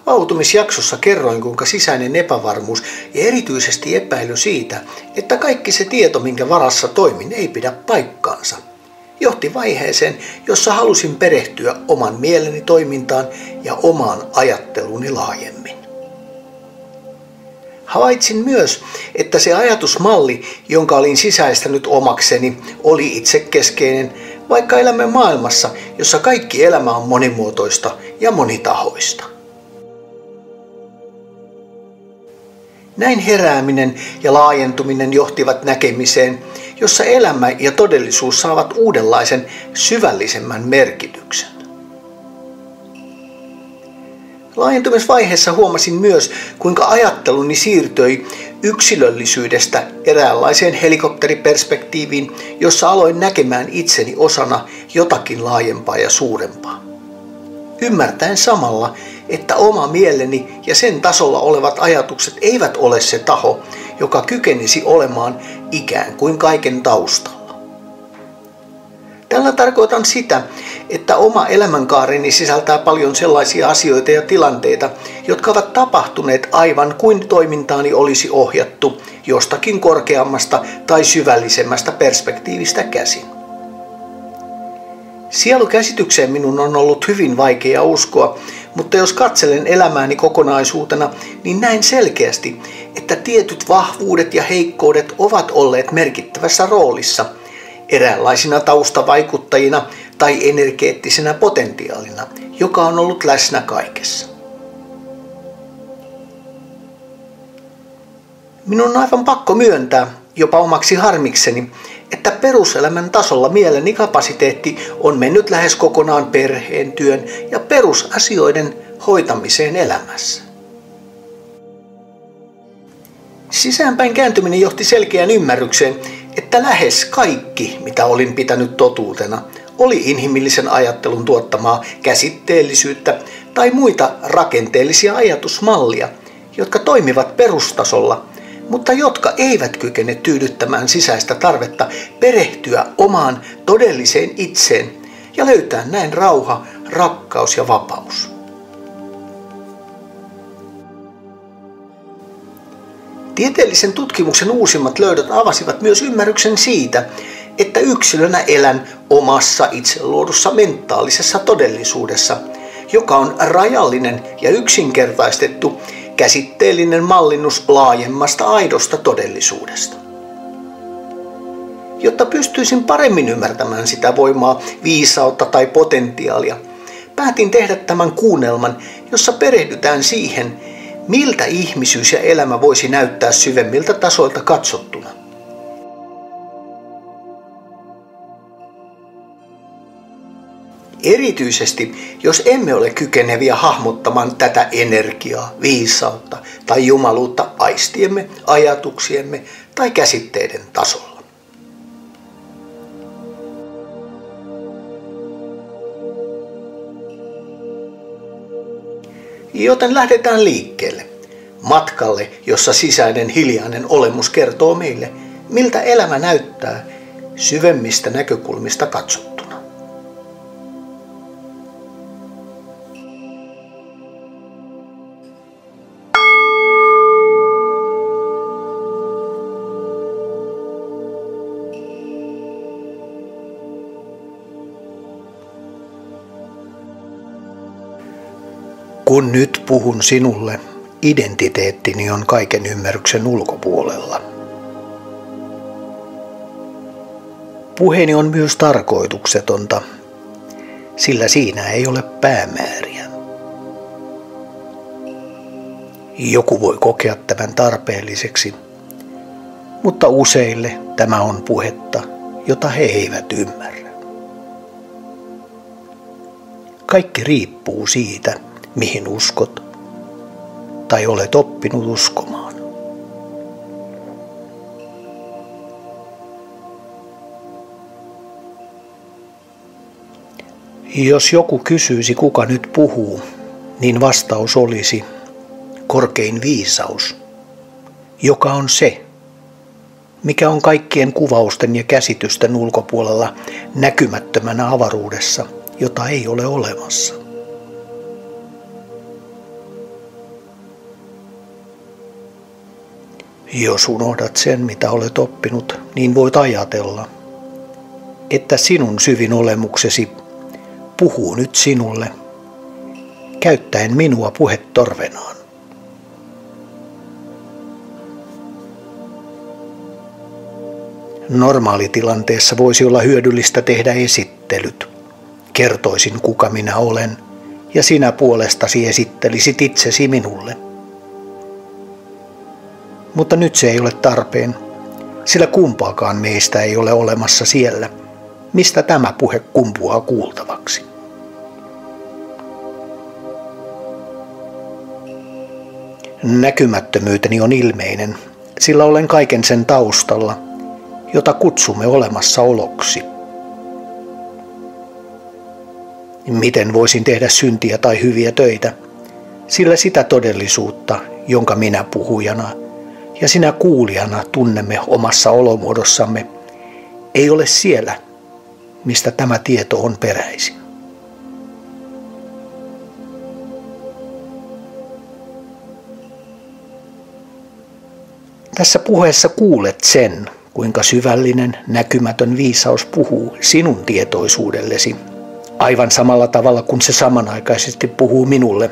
Vautumisjaksossa kerroin, kuinka sisäinen epävarmuus ja erityisesti epäily siitä, että kaikki se tieto, minkä varassa toimin, ei pidä paikkaansa, johti vaiheeseen, jossa halusin perehtyä oman mieleni toimintaan ja omaan ajatteluni laajemmin. Havaitsin myös, että se ajatusmalli, jonka olin sisäistänyt omakseni, oli itsekeskeinen, vaikka elämme maailmassa, jossa kaikki elämä on monimuotoista ja monitahoista. Näin herääminen ja laajentuminen johtivat näkemiseen, jossa elämä ja todellisuus saavat uudenlaisen, syvällisemmän merkityksen. Laajentumisvaiheessa huomasin myös, kuinka ajatteluni siirtyi yksilöllisyydestä eräänlaiseen helikopteriperspektiiviin, jossa aloin näkemään itseni osana jotakin laajempaa ja suurempaa. Ymmärtäen samalla, että oma mieleni ja sen tasolla olevat ajatukset eivät ole se taho, joka kykenisi olemaan ikään kuin kaiken taustalla. Tällä tarkoitan sitä, että oma elämänkaareni sisältää paljon sellaisia asioita ja tilanteita, jotka ovat tapahtuneet aivan kuin toimintaani olisi ohjattu jostakin korkeammasta tai syvällisemmästä perspektiivistä käsin. Sielukäsitykseen minun on ollut hyvin vaikea uskoa, mutta jos katselen elämääni kokonaisuutena, niin näen selkeästi, että tietyt vahvuudet ja heikkoudet ovat olleet merkittävässä roolissa eräänlaisina taustavaikuttajina tai energeettisenä potentiaalina, joka on ollut läsnä kaikessa. Minun on aivan pakko myöntää, jopa omaksi harmikseni, että peruselämän tasolla mieleni kapasiteetti on mennyt lähes kokonaan perheen, työn ja perusasioiden hoitamiseen elämässä. Sisäänpäin kääntyminen johti selkeään ymmärrykseen, että lähes kaikki, mitä olin pitänyt totuutena, oli inhimillisen ajattelun tuottamaa käsitteellisyyttä tai muita rakenteellisia ajatusmallia, jotka toimivat perustasolla, mutta jotka eivät kykene tyydyttämään sisäistä tarvetta perehtyä omaan todelliseen itseen ja löytää näin rauha, rakkaus ja vapaus. Tieteellisen tutkimuksen uusimmat löydöt avasivat myös ymmärryksen siitä, että yksilönä elän omassa itse luodussa mentaalisessa todellisuudessa, joka on rajallinen ja yksinkertaistettu käsitteellinen mallinnus laajemmasta aidosta todellisuudesta. Jotta pystyisin paremmin ymmärtämään sitä voimaa, viisautta tai potentiaalia, päätin tehdä tämän kuunnelman, jossa perehdytään siihen, miltä ihmisyys ja elämä voisi näyttää syvemmiltä tasoilta katsottuna. Erityisesti, jos emme ole kykeneviä hahmottamaan tätä energiaa, viisautta tai jumaluutta aistiemme, ajatuksiemme tai käsitteiden tasolla. Joten lähdetään liikkeelle, matkalle, jossa sisäinen hiljainen olemus kertoo meille, miltä elämä näyttää syvemmistä näkökulmista katsottuna. Kun nyt puhun sinulle, identiteettini on kaiken ymmärryksen ulkopuolella. Puheeni on myös tarkoituksetonta, sillä siinä ei ole päämääriä. Joku voi kokea tämän tarpeelliseksi, mutta useille tämä on puhetta, jota he eivät ymmärrä. Kaikki riippuu siitä, mihin uskot tai olet oppinut uskomaan. Jos joku kysyisi, kuka nyt puhuu, niin vastaus olisi korkein viisaus, joka on se, mikä on kaikkien kuvausten ja käsitysten ulkopuolella näkymättömänä avaruudessa, jota ei ole olemassa. Jos unohdat sen, mitä olet oppinut, niin voit ajatella, että sinun syvin olemuksesi puhuu nyt sinulle, käyttäen minua puhetorvenaan. Normaalitilanteessa voisi olla hyödyllistä tehdä esittelyt. Kertoisin, kuka minä olen, ja sinä puolestasi esittelisit itsesi minulle. Mutta nyt se ei ole tarpeen, sillä kumpaakaan meistä ei ole olemassa siellä, mistä tämä puhe kumpuaa kuultavaksi. Näkymättömyyteni on ilmeinen, sillä olen kaiken sen taustalla, jota kutsumme olemassaoloksi. Miten voisin tehdä syntiä tai hyviä töitä, sillä sitä todellisuutta, jonka minä puhujana ja sinä kuulijana tunnemme omassa olomuodossamme, ei ole siellä, mistä tämä tieto on peräisin. Tässä puheessa kuulet sen, kuinka syvällinen, näkymätön viisaus puhuu sinun tietoisuudellesi, aivan samalla tavalla kuin se samanaikaisesti puhuu minulle,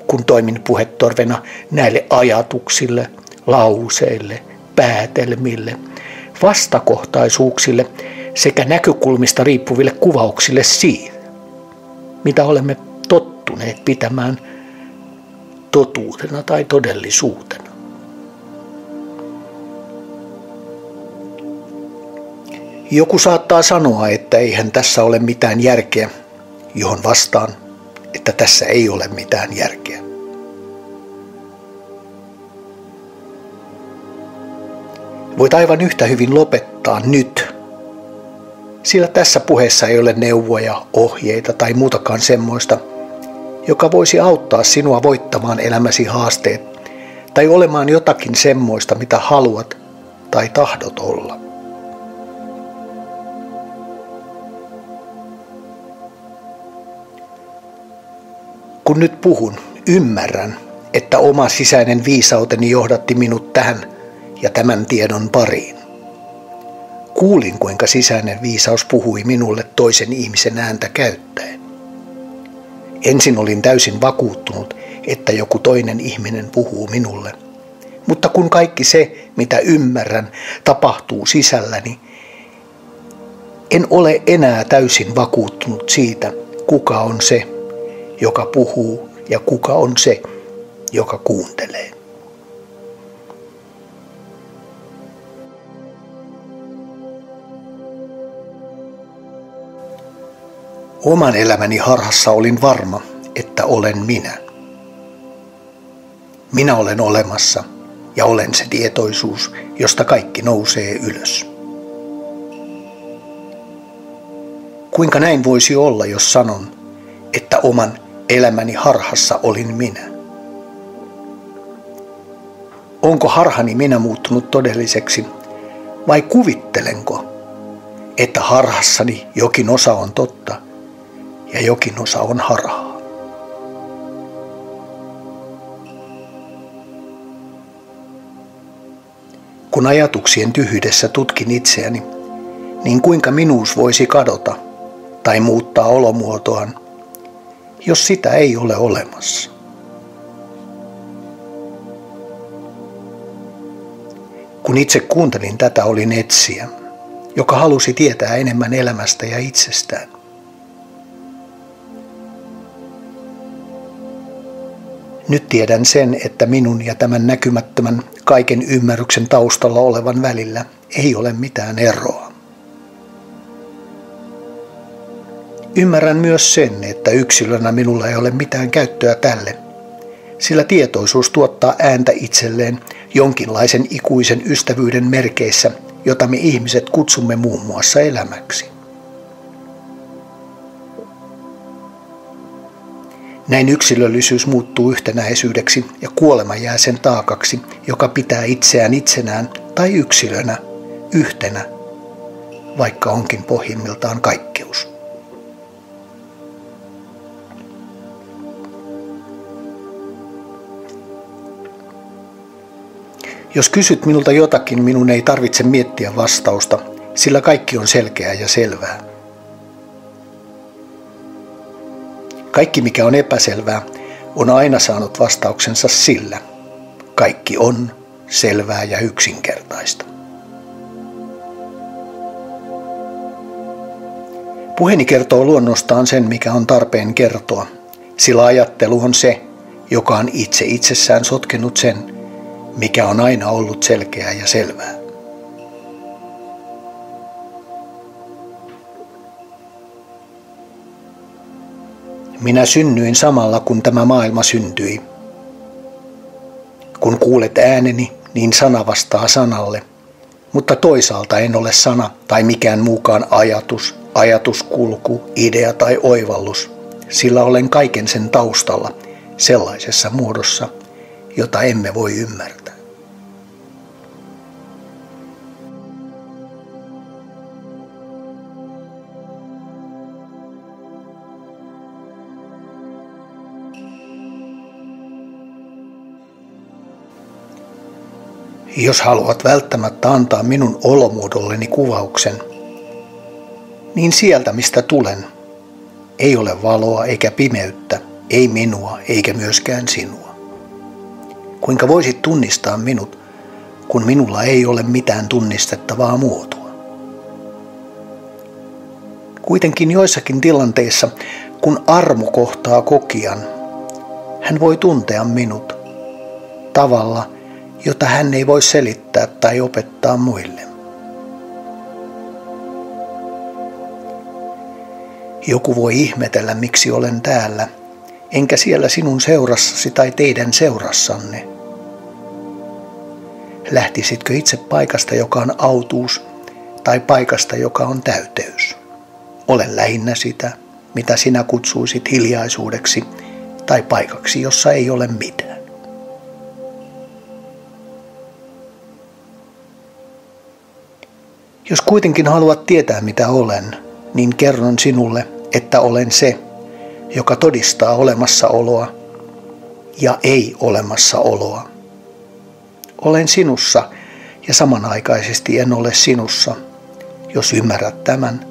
kun toimin puhetorvena näille ajatuksille, lauseille, päätelmille, vastakohtaisuuksille sekä näkökulmista riippuville kuvauksille siitä, mitä olemme tottuneet pitämään totuutena tai todellisuutena. Joku saattaa sanoa, että eihän tässä ole mitään järkeä, johon vastaan, että tässä ei ole mitään järkeä. Voit aivan yhtä hyvin lopettaa nyt, sillä tässä puheessa ei ole neuvoja, ohjeita tai muutakaan semmoista, joka voisi auttaa sinua voittamaan elämäsi haasteet tai olemaan jotakin semmoista, mitä haluat tai tahdot olla. Kun nyt puhun, ymmärrän, että oma sisäinen viisauteni johdatti minut tähän ja tämän tiedon pariin. Kuulin, kuinka sisäinen viisaus puhui minulle toisen ihmisen ääntä käyttäen. Ensin olin täysin vakuuttunut, että joku toinen ihminen puhuu minulle. Mutta kun kaikki se, mitä ymmärrän, tapahtuu sisälläni, en ole enää täysin vakuuttunut siitä, kuka on se, joka puhuu ja kuka on se, joka kuuntelee. Oman elämäni harhassa olin varma, että olen minä. Minä olen olemassa ja olen se tietoisuus, josta kaikki nousee ylös. Kuinka näin voisi olla, jos sanon, että oman elämäni harhassa olin minä? Onko harhani minä muuttunut todelliseksi vai kuvittelenko, että harhassani jokin osa on totta ja jokin osa on harhaa? Kun ajatuksien tyhjydessä tutkin itseäni, niin kuinka minuus voisi kadota tai muuttaa olomuotoaan, jos sitä ei ole olemassa? Kun itse kuuntelin tätä, olin etsijä, joka halusi tietää enemmän elämästä ja itsestään. Nyt tiedän sen, että minun ja tämän näkymättömän kaiken ymmärryksen taustalla olevan välillä ei ole mitään eroa. Ymmärrän myös sen, että yksilönä minulla ei ole mitään käyttöä tälle, sillä tietoisuus tuottaa ääntä itselleen jonkinlaisen ikuisen ystävyyden merkeissä, jota me ihmiset kutsumme muun muassa elämäksi. Näin yksilöllisyys muuttuu yhtenäisyydeksi ja kuolema jää sen taakaksi, joka pitää itseään itsenään tai yksilönä yhtenä, vaikka onkin pohjimmiltaan kaikkeus. Jos kysyt minulta jotakin, minun ei tarvitse miettiä vastausta, sillä kaikki on selkeää ja selvää. Kaikki, mikä on epäselvää, on aina saanut vastauksensa sillä. Kaikki on selvää ja yksinkertaista. Puheeni kertoo luonnostaan sen, mikä on tarpeen kertoa, sillä ajattelu on se, joka on itse itsessään sotkenut sen, mikä on aina ollut selkeää ja selvää. Minä synnyin samalla, kun tämä maailma syntyi. Kun kuulet ääneni, niin sana vastaa sanalle, mutta toisaalta en ole sana tai mikään muukaan ajatus, ajatuskulku, idea tai oivallus, sillä olen kaiken sen taustalla sellaisessa muodossa, jota emme voi ymmärtää. Jos haluat välttämättä antaa minun olomuodolleni kuvauksen, niin sieltä mistä tulen, ei ole valoa eikä pimeyttä, ei minua eikä myöskään sinua. Kuinka voisit tunnistaa minut, kun minulla ei ole mitään tunnistettavaa muotoa? Kuitenkin joissakin tilanteissa, kun armo kohtaa kokijan, hän voi tuntea minut tavalla, jota hän ei voi selittää tai opettaa muille. Joku voi ihmetellä, miksi olen täällä, enkä siellä sinun seurassasi tai teidän seurassanne. Lähtisitkö itse paikasta, joka on autuus, tai paikasta, joka on täyteys? Olen lähinnä sitä, mitä sinä kutsuisit hiljaisuudeksi, tai paikaksi, jossa ei ole mitään. Jos kuitenkin haluat tietää, mitä olen, niin kerron sinulle, että olen se, joka todistaa olemassaoloa ja ei olemassaoloa. Olen sinussa ja samanaikaisesti en ole sinussa. Jos ymmärrät tämän,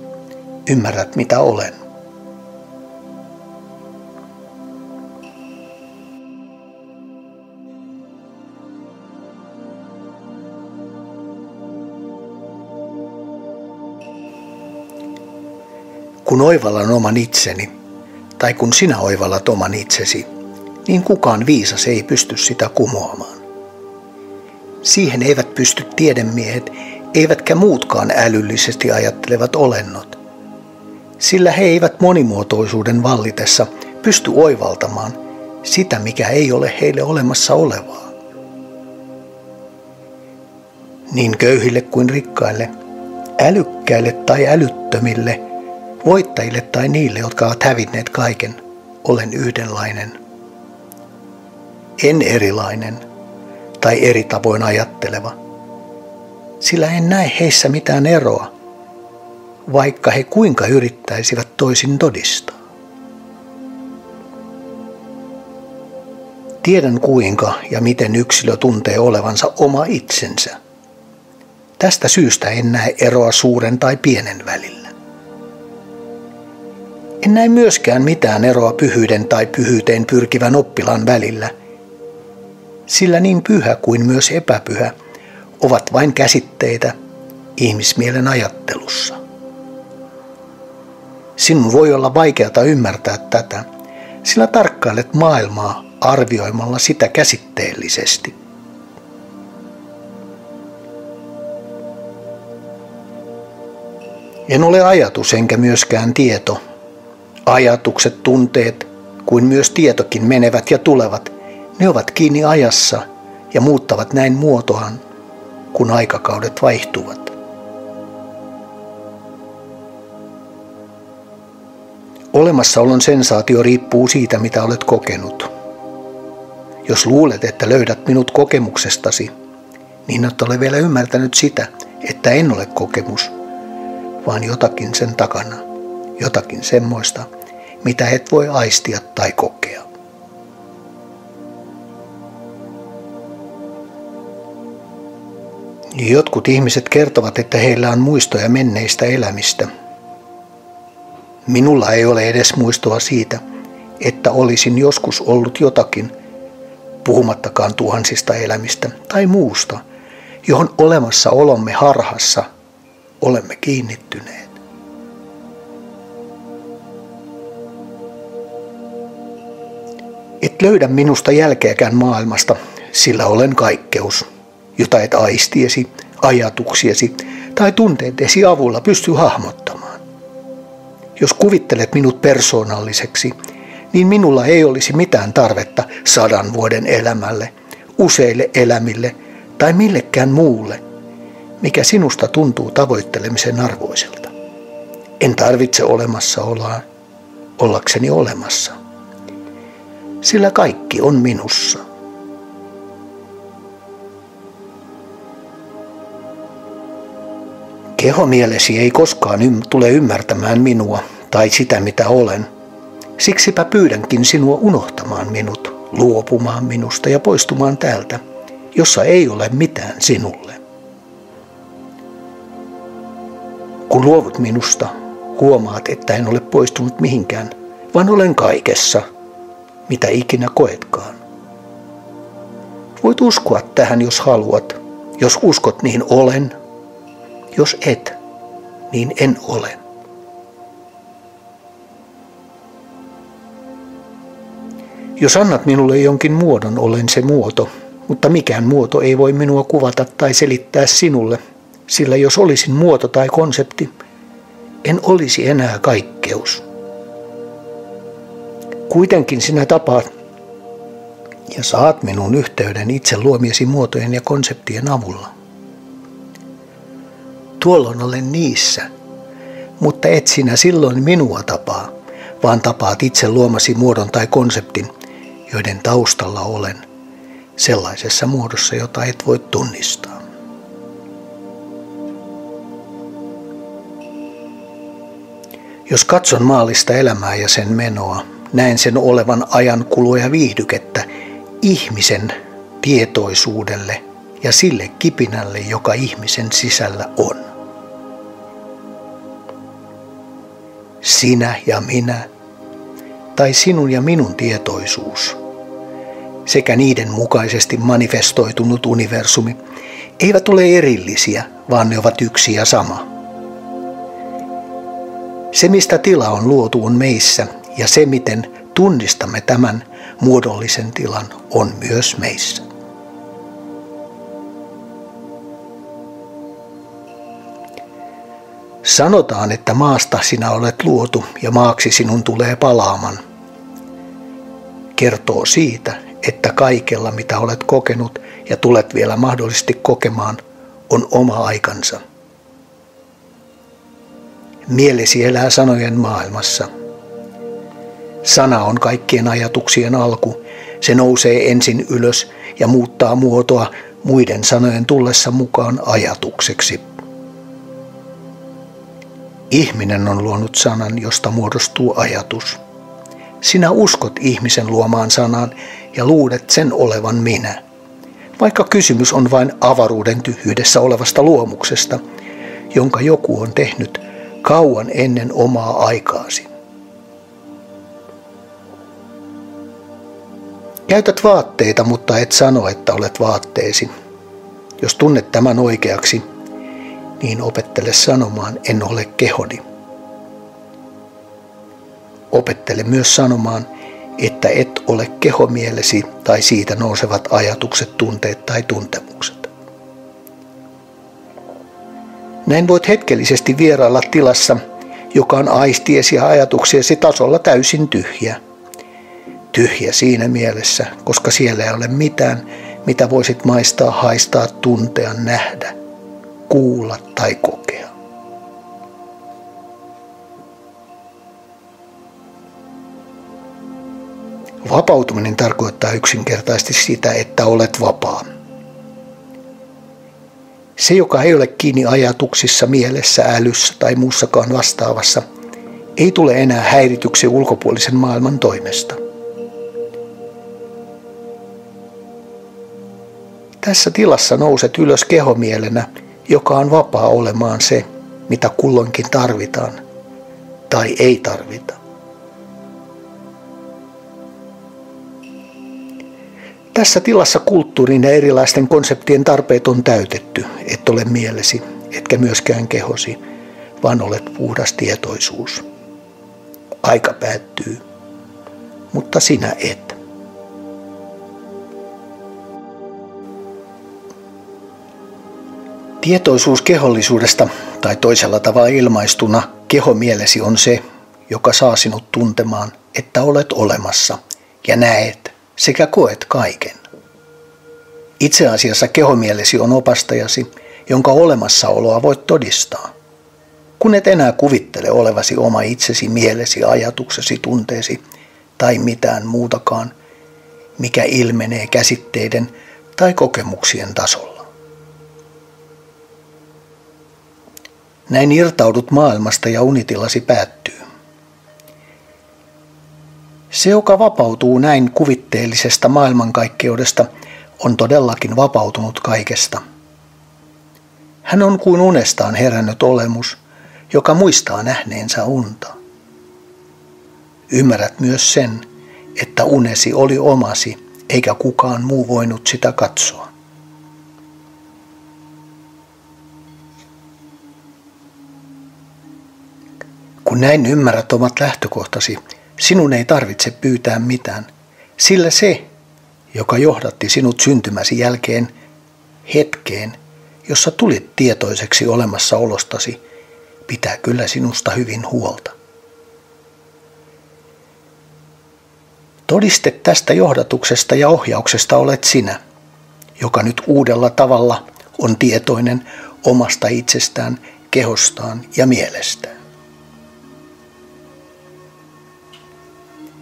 ymmärrät mitä olen. Kun oivallan oman itseni, tai kun sinä oivallat oman itsesi, niin kukaan viisas ei pysty sitä kumoamaan. Siihen eivät pysty tiedemiehet, eivätkä muutkaan älyllisesti ajattelevat olennot, sillä he eivät monimuotoisuuden vallitessa pysty oivaltamaan sitä, mikä ei ole heille olemassa olevaa. Niin köyhille kuin rikkaille, älykkäille tai älyttömille, voittajille tai niille, jotka ovat hävinneet kaiken, olen yhdenlainen. En erilainen tai eri tavoin ajatteleva, sillä en näe heissä mitään eroa, vaikka he kuinka yrittäisivät toisin todistaa. Tiedän kuinka ja miten yksilö tuntee olevansa oma itsensä. Tästä syystä en näe eroa suuren tai pienen välillä. En näe myöskään mitään eroa pyhyyden tai pyhyyteen pyrkivän oppilaan välillä, sillä niin pyhä kuin myös epäpyhä ovat vain käsitteitä ihmismielen ajattelussa. Sinun voi olla vaikeata ymmärtää tätä, sillä tarkkailet maailmaa arvioimalla sitä käsitteellisesti. En ole ajatus enkä myöskään tieto. Ajatukset, tunteet, kuin myös tietokin menevät ja tulevat, ne ovat kiinni ajassa ja muuttavat näin muotoaan, kun aikakaudet vaihtuvat. Olemassaolon sensaatio riippuu siitä, mitä olet kokenut. Jos luulet, että löydät minut kokemuksestasi, niin et ole vielä ymmärtänyt sitä, että en ole kokemus, vaan jotakin sen takana, jotakin semmoista, mitä et voi aistia tai kokea. Jotkut ihmiset kertovat, että heillä on muistoja menneistä elämistä. Minulla ei ole edes muistoa siitä, että olisin joskus ollut jotakin, puhumattakaan tuhansista elämistä tai muusta, johon olemassaolomme harhassa olemme kiinnittyneet. Et löydä minusta jälkeäkään maailmasta, sillä olen kaikkeus, jota et aistiesi, ajatuksiesi tai tunteidesi avulla pysty hahmottamaan. Jos kuvittelet minut persoonalliseksi, niin minulla ei olisi mitään tarvetta 100 vuoden elämälle, useille elämille tai millekään muulle, mikä sinusta tuntuu tavoittelemisen arvoiselta. En tarvitse olemassaoloa ollakseni olemassa, sillä kaikki on minussa. Kehomielesi ei koskaan tule ymmärtämään minua tai sitä, mitä olen. Siksipä pyydänkin sinua unohtamaan minut, luopumaan minusta ja poistumaan täältä, jossa ei ole mitään sinulle. Kun luovut minusta, huomaat, että en ole poistunut mihinkään, vaan olen kaikessa, mitä ikinä koetkaan. Voit uskoa tähän, jos haluat. Jos uskot, niin olen. Jos et, niin en ole. Jos annat minulle jonkin muodon, olen se muoto, mutta mikään muoto ei voi minua kuvata tai selittää sinulle, sillä jos olisin muoto tai konsepti, en olisi enää kaikkeus. Kuitenkin sinä tapaat ja saat minun yhteyden itse luomiesi muotojen ja konseptien avulla. Tuolloin olen niissä, mutta et sinä silloin minua tapaa, vaan tapaat itse luomasi muodon tai konseptin, joiden taustalla olen, sellaisessa muodossa, jota et voi tunnistaa. Jos katson maallista elämää ja sen menoa, näen sen olevan ajankulua ja viihdykettä ihmisen tietoisuudelle ja sille kipinälle, joka ihmisen sisällä on. Sinä ja minä, tai sinun ja minun tietoisuus, sekä niiden mukaisesti manifestoitunut universumi, eivät ole erillisiä, vaan ne ovat yksi ja sama. Se, mistä tila on luotu, on meissä, ja se, miten tunnistamme tämän muodollisen tilan, on myös meissä. Sanotaan, että maasta sinä olet luotu ja maaksi sinun tulee palaaman. Kertoo siitä, että kaikella mitä olet kokenut ja tulet vielä mahdollisesti kokemaan, on oma aikansa. Mielesi elää sanojen maailmassa. Sana on kaikkien ajatuksien alku. Se nousee ensin ylös ja muuttaa muotoa muiden sanojen tullessa mukaan ajatukseksi. Ihminen on luonut sanan, josta muodostuu ajatus. Sinä uskot ihmisen luomaan sanaan ja luulet sen olevan minä, vaikka kysymys on vain avaruuden tyhjyydessä olevasta luomuksesta, jonka joku on tehnyt kauan ennen omaa aikaasi. Käytät vaatteita, mutta et sano, että olet vaatteesi. Jos tunnet tämän oikeaksi, niin opettele sanomaan, en ole kehoni. Opettele myös sanomaan, että et ole kehomielesi tai siitä nousevat ajatukset, tunteet tai tuntemukset. Näin voit hetkellisesti vierailla tilassa, joka on aistiesi ja ajatuksiesi tasolla täysin tyhjä. Tyhjä siinä mielessä, koska siellä ei ole mitään, mitä voisit maistaa, haistaa, tuntea, nähdä, kuulla tai kokea. Vapautuminen tarkoittaa yksinkertaisesti sitä, että olet vapaa. Se, joka ei ole kiinni ajatuksissa, mielessä, älyssä tai muussakaan vastaavassa, ei tule enää häirityksi ulkopuolisen maailman toimesta. Tässä tilassa nouset ylös kehomielenä, joka on vapaa olemaan se, mitä kulloinkin tarvitaan tai ei tarvita. Tässä tilassa kulttuurin ja erilaisten konseptien tarpeet on täytetty, et ole mielesi, etkä myöskään kehosi, vaan olet puhdas tietoisuus. Aika päättyy, mutta sinä et. Tietoisuus kehollisuudesta, tai toisella tavalla ilmaistuna, kehomielesi on se, joka saa sinut tuntemaan, että olet olemassa ja näet sekä koet kaiken. Itse asiassa kehomielesi on opastajasi, jonka olemassaoloa voit todistaa. Kun et enää kuvittele olevasi oma itsesi, mielesi, ajatuksesi, tunteesi tai mitään muutakaan, mikä ilmenee käsitteiden tai kokemuksien tasolla. Näin irtaudut maailmasta ja unitilasi päättyy. Se, joka vapautuu näin kuvitteellisesta maailmankaikkeudesta, on todellakin vapautunut kaikesta. Hän on kuin unestaan herännyt olemus, joka muistaa nähneensä unta. Ymmärrät myös sen, että unesi oli omasi, eikä kukaan muu voinut sitä katsoa. Kun näin ymmärrät omat lähtökohtasi, sinun ei tarvitse pyytää mitään, sillä se, joka johdatti sinut syntymäsi jälkeen hetkeen, jossa tulit tietoiseksi olemassaolostasi, pitää kyllä sinusta hyvin huolta. Todiste tästä johdatuksesta ja ohjauksesta olet sinä, joka nyt uudella tavalla on tietoinen omasta itsestään, kehostaan ja mielestään.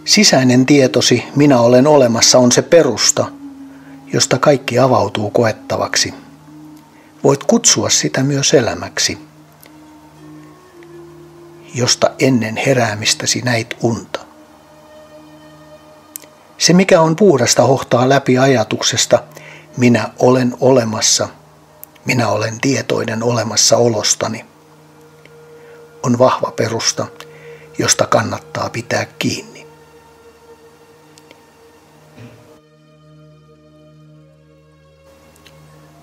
Sisäinen tietosi, minä olen olemassa, on se perusta, josta kaikki avautuu koettavaksi. Voit kutsua sitä myös elämäksi, josta ennen heräämistäsi näit unta. Se, mikä on puhdasta, hohtaa läpi ajatuksesta, minä olen olemassa, minä olen tietoinen olemassaolostani, on vahva perusta, josta kannattaa pitää kiinni.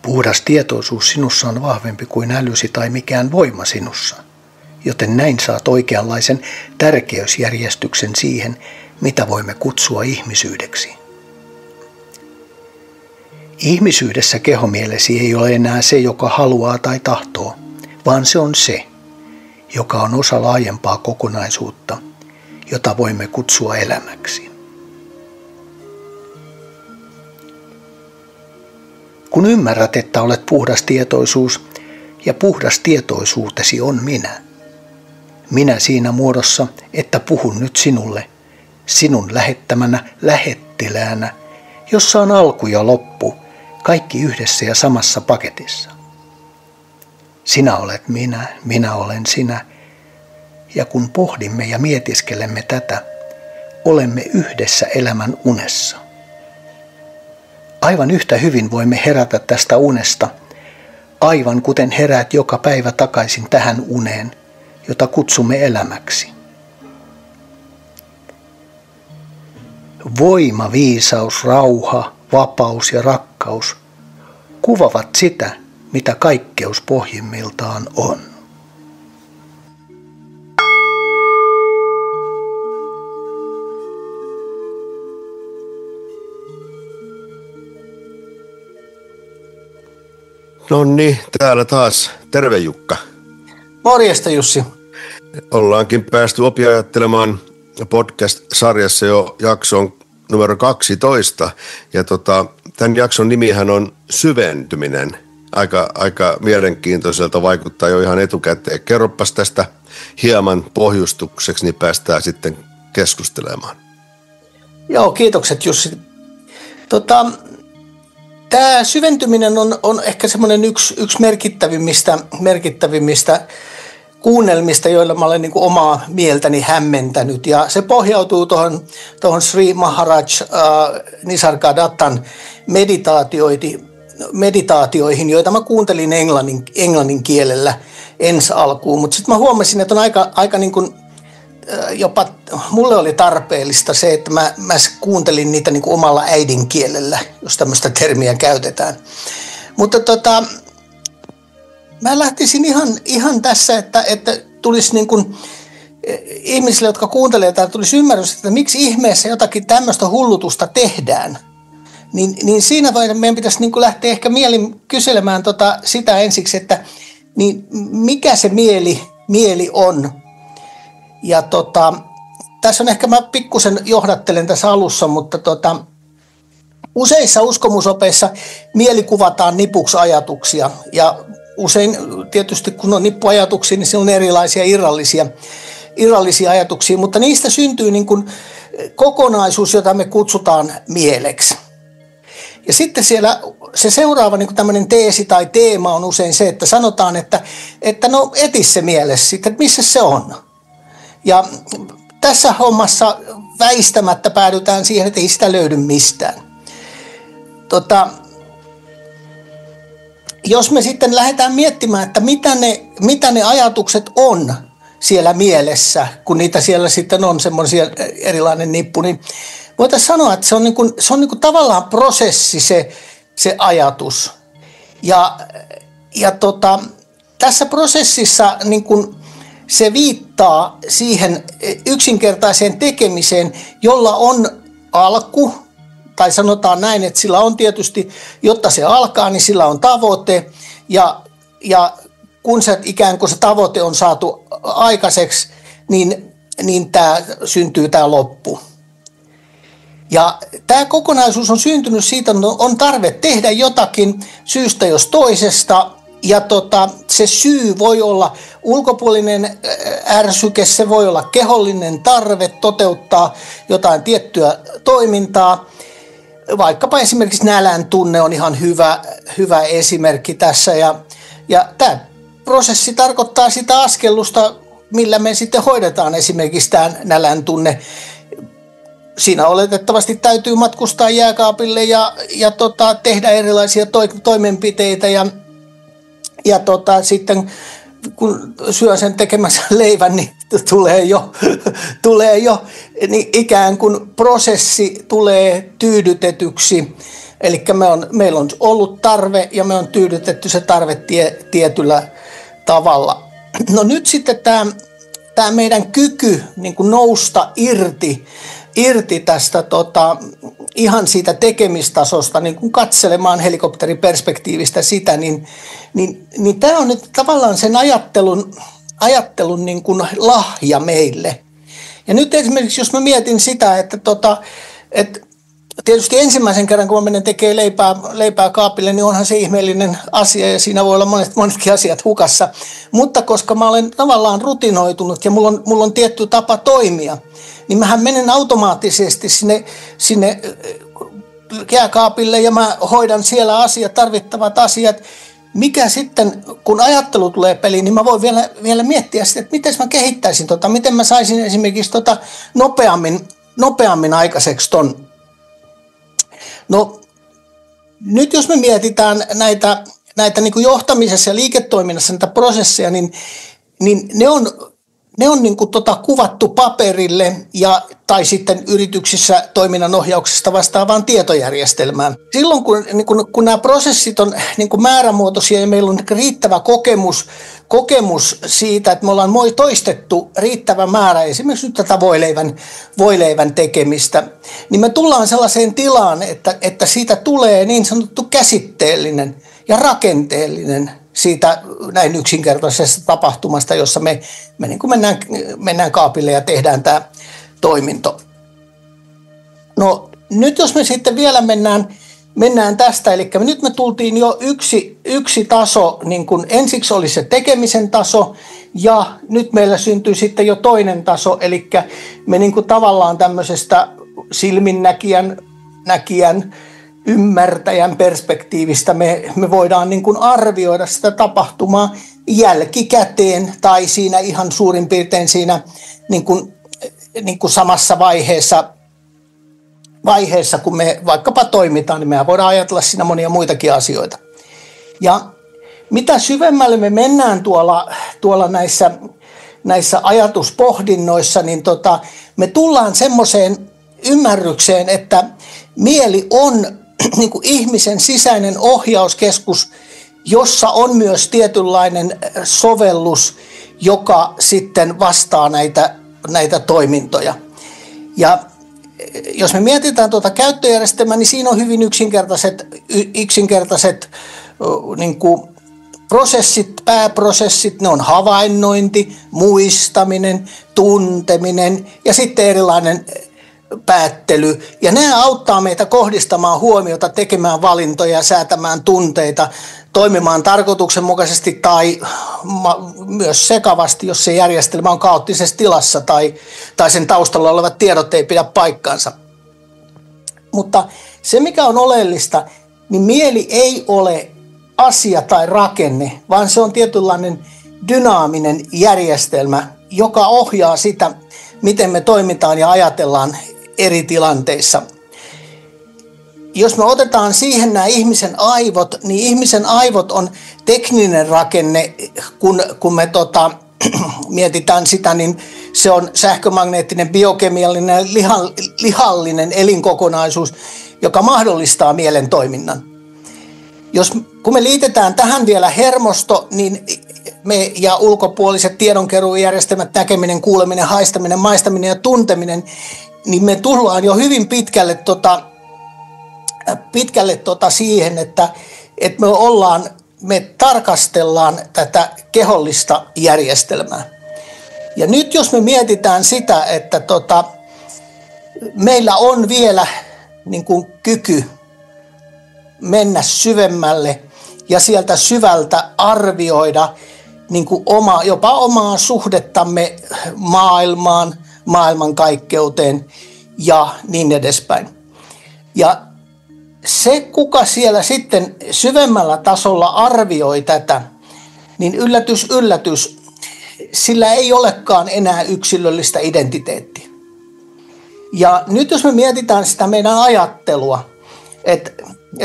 Puhdas tietoisuus sinussa on vahvempi kuin älysi tai mikään voima sinussa, joten näin saat oikeanlaisen tärkeysjärjestyksen siihen, mitä voimme kutsua ihmisyydeksi. Ihmisyydessä kehomielesi ei ole enää se, joka haluaa tai tahtoo, vaan se on se, joka on osa laajempaa kokonaisuutta, jota voimme kutsua elämäksi. Kun ymmärrät, että olet puhdas tietoisuus ja puhdas tietoisuutesi on minä. Minä siinä muodossa, että puhun nyt sinulle, sinun lähettämänä lähettiläänä, jossa on alku ja loppu, kaikki yhdessä ja samassa paketissa. Sinä olet minä, minä olen sinä, ja kun pohdimme ja mietiskelemme tätä, olemme yhdessä elämän unessa. Aivan yhtä hyvin voimme herätä tästä unesta, aivan kuten heräät joka päivä takaisin tähän uneen, jota kutsumme elämäksi. Voima, viisaus, rauha, vapaus ja rakkaus kuvavat sitä, mitä kaikkeus pohjimmiltaan on. Nonni, täällä taas. Terve Jukka. Morjesta Jussi. Ollaankin päästy opiajattelemaan podcast-sarjassa jo jakson numero 12. Ja tämän jakson nimihän on syventyminen. Aika mielenkiintoiselta vaikuttaa jo ihan etukäteen. Kerropas tästä hieman pohjustukseksi, niin päästään sitten keskustelemaan. Joo, kiitokset Jussi. Tämä syventyminen on ehkä semmoinen yksi merkittävimmistä kuunnelmista, joilla mä olen niin kuin omaa mieltäni hämmentänyt. Ja se pohjautuu tuohon Sri Maharaj Nisargadatta meditaatioihin, meditaatioihin, joita mä kuuntelin englannin kielellä ensi alkuun, mutta sitten mä huomasin, että on aika niin kuin, jopa mulle oli tarpeellista se, että mä kuuntelin niitä niin kuin omalla äidinkielellä, jos tämmöistä termiä käytetään. Mutta mä lähtisin ihan tässä, että tulisi niin kuin ihmisille, jotka kuuntelee täällä, tulisi ymmärrys, että miksi ihmeessä jotakin tämmöistä hullutusta tehdään. Niin siinä meidän pitäisi niin kuin lähteä ehkä mielin kyselemään sitä ensiksi, että niin mikä se mieli on. Ja tässä on ehkä, mä pikkusen johdattelen tässä alussa, mutta useissa uskomusopeissa mieli kuvataan nipuksi ajatuksia. Ja usein tietysti kun on nippuajatuksia, niin se on erilaisia irrallisia ajatuksia, mutta niistä syntyy niin kuin kokonaisuus, jota me kutsutaan mieleksi. Ja sitten siellä se seuraava niin kuin tämmöinen teesi tai teema on usein se, että sanotaan, että no eti se mielessä sitten, että missä se on. Ja tässä hommassa väistämättä päädytään siihen, että ei sitä löydy mistään. Jos me sitten lähdetään miettimään, että mitä ne ajatukset on siellä mielessä, kun niitä siellä sitten on semmoisia erilainen nippu, niin voitaisiin sanoa, että se on niin kuin tavallaan prosessi se ajatus. Ja tässä prosessissa niin kuin se viittaa siihen yksinkertaiseen tekemiseen, jolla on alku, tai sanotaan näin, että sillä on tietysti, jotta se alkaa, niin sillä on tavoite, ja kun se ikään kuin se tavoite on saatu aikaiseksi, niin syntyy tämä loppu. Ja tämä kokonaisuus on syntynyt siitä, että on tarve tehdä jotakin syystä jos toisesta, ja se syy voi olla ulkopuolinen ärsyke, se voi olla kehollinen tarve toteuttaa jotain tiettyä toimintaa. Vaikkapa esimerkiksi nälän tunne on ihan hyvä esimerkki tässä. Ja tämä prosessi tarkoittaa sitä askellusta, millä me sitten hoidetaan esimerkiksi tämä nälän tunne. Siinä oletettavasti täytyy matkustaa jääkaapille ja tehdä erilaisia toimenpiteitä ja sitten kun syö sen tekemänsä leivän, niin tulee jo niin ikään kuin prosessi tulee tyydytetyksi. Eli meillä on ollut tarve ja me on tyydytetty se tarve tietyllä tavalla. No nyt sitten tämä meidän kyky niin kuin nousta irti tästä ihan siitä tekemistasosta, niin kuin katselemaan helikopteriperspektiivistä sitä, niin tämä on nyt tavallaan sen ajattelun niin kuin lahja meille. Ja nyt esimerkiksi, jos mä mietin sitä, että tietysti ensimmäisen kerran, kun mä menen tekemään leipää kaapille, niin onhan se ihmeellinen asia ja siinä voi olla monetkin asiat hukassa. Mutta koska mä olen tavallaan rutinoitunut ja mulla on tietty tapa toimia, niin mähän menen automaattisesti sinne jääkaapille ja mä hoidan siellä tarvittavat asiat. Mikä sitten, kun ajattelu tulee peliin, niin mä voin vielä miettiä sitä, että miten mä kehittäisin miten mä saisin esimerkiksi nopeammin aikaiseksi ton. No nyt jos me mietitään näitä niin kuin johtamisessa ja liiketoiminnassa näitä prosesseja, niin ne on niin kuin kuvattu paperille tai sitten yrityksissä toiminnanohjauksesta vastaavaan tietojärjestelmään. Silloin kun nämä prosessit on niin kuin määrämuotoisia ja meillä on riittävä kokemus siitä, että me ollaan toistettu riittävä määrä esimerkiksi nyt tätä voileivän tekemistä, niin me tullaan sellaiseen tilaan, että siitä tulee niin sanottu käsitteellinen ja rakenteellinen siitä näin yksinkertaisesta tapahtumasta, jossa me niin kuin mennään kaapille ja tehdään tämä toiminto. No nyt jos me sitten vielä mennään tästä, eli nyt me tultiin jo yksi taso, niin kuin ensiksi oli se tekemisen taso, ja nyt meillä syntyy sitten jo toinen taso, eli me niin kuin tavallaan tämmöisestä silminnäkijän, ymmärtäjän perspektiivistä me voidaan niin kuin arvioida sitä tapahtumaa jälkikäteen tai siinä ihan suurin piirtein siinä niin kuin samassa vaiheessa, vaiheessa, kun me vaikkapa toimitaan, niin mehän voidaan ajatella siinä monia muitakin asioita. Ja mitä syvemmälle me mennään tuolla näissä ajatuspohdinnoissa, niin me tullaan semmoiseen ymmärrykseen, että mieli on niin kuin ihmisen sisäinen ohjauskeskus, jossa on myös tietynlainen sovellus, joka sitten vastaa näitä toimintoja. Ja jos me mietitään käyttöjärjestelmää, niin siinä on hyvin yksinkertaiset niin kuin pääprosessit, ne on havainnointi, muistaminen, tunteminen ja sitten erilainen päättely. Ja nämä auttaa meitä kohdistamaan huomiota, tekemään valintoja, säätämään tunteita, toimimaan tarkoituksenmukaisesti tai myös sekavasti, jos se järjestelmä on kaoottisessa tilassa tai sen taustalla olevat tiedot ei pidä paikkaansa. Mutta se, mikä on oleellista, niin mieli ei ole asia tai rakenne, vaan se on tietynlainen dynaaminen järjestelmä, joka ohjaa sitä, miten me toimitaan ja ajatellaan eri tilanteissa. Jos me otetaan siihen nämä ihmisen aivot, niin ihmisen aivot on tekninen rakenne, kun me mietitään sitä, niin se on sähkömagneettinen, biokemiallinen, lihallinen elinkokonaisuus, joka mahdollistaa mielen toiminnan. Kun me liitetään tähän vielä hermosto, niin me ja ulkopuoliset tiedonkeruujärjestelmät, näkeminen, kuuleminen, haistaminen, maistaminen ja tunteminen, niin me tullaan jo hyvin pitkälle siihen, että me tarkastellaan tätä kehollista järjestelmää. Ja nyt jos me mietitään sitä, että meillä on vielä niin kuin kyky mennä syvemmälle ja sieltä syvältä arvioida niin kuin jopa omaa suhdettamme maailmaan, maailmankaikkeuteen ja niin edespäin. Ja se, kuka siellä sitten syvemmällä tasolla arvioi tätä, niin yllätys, sillä ei olekaan enää yksilöllistä identiteettiä. Ja nyt jos me mietitään sitä meidän ajattelua, että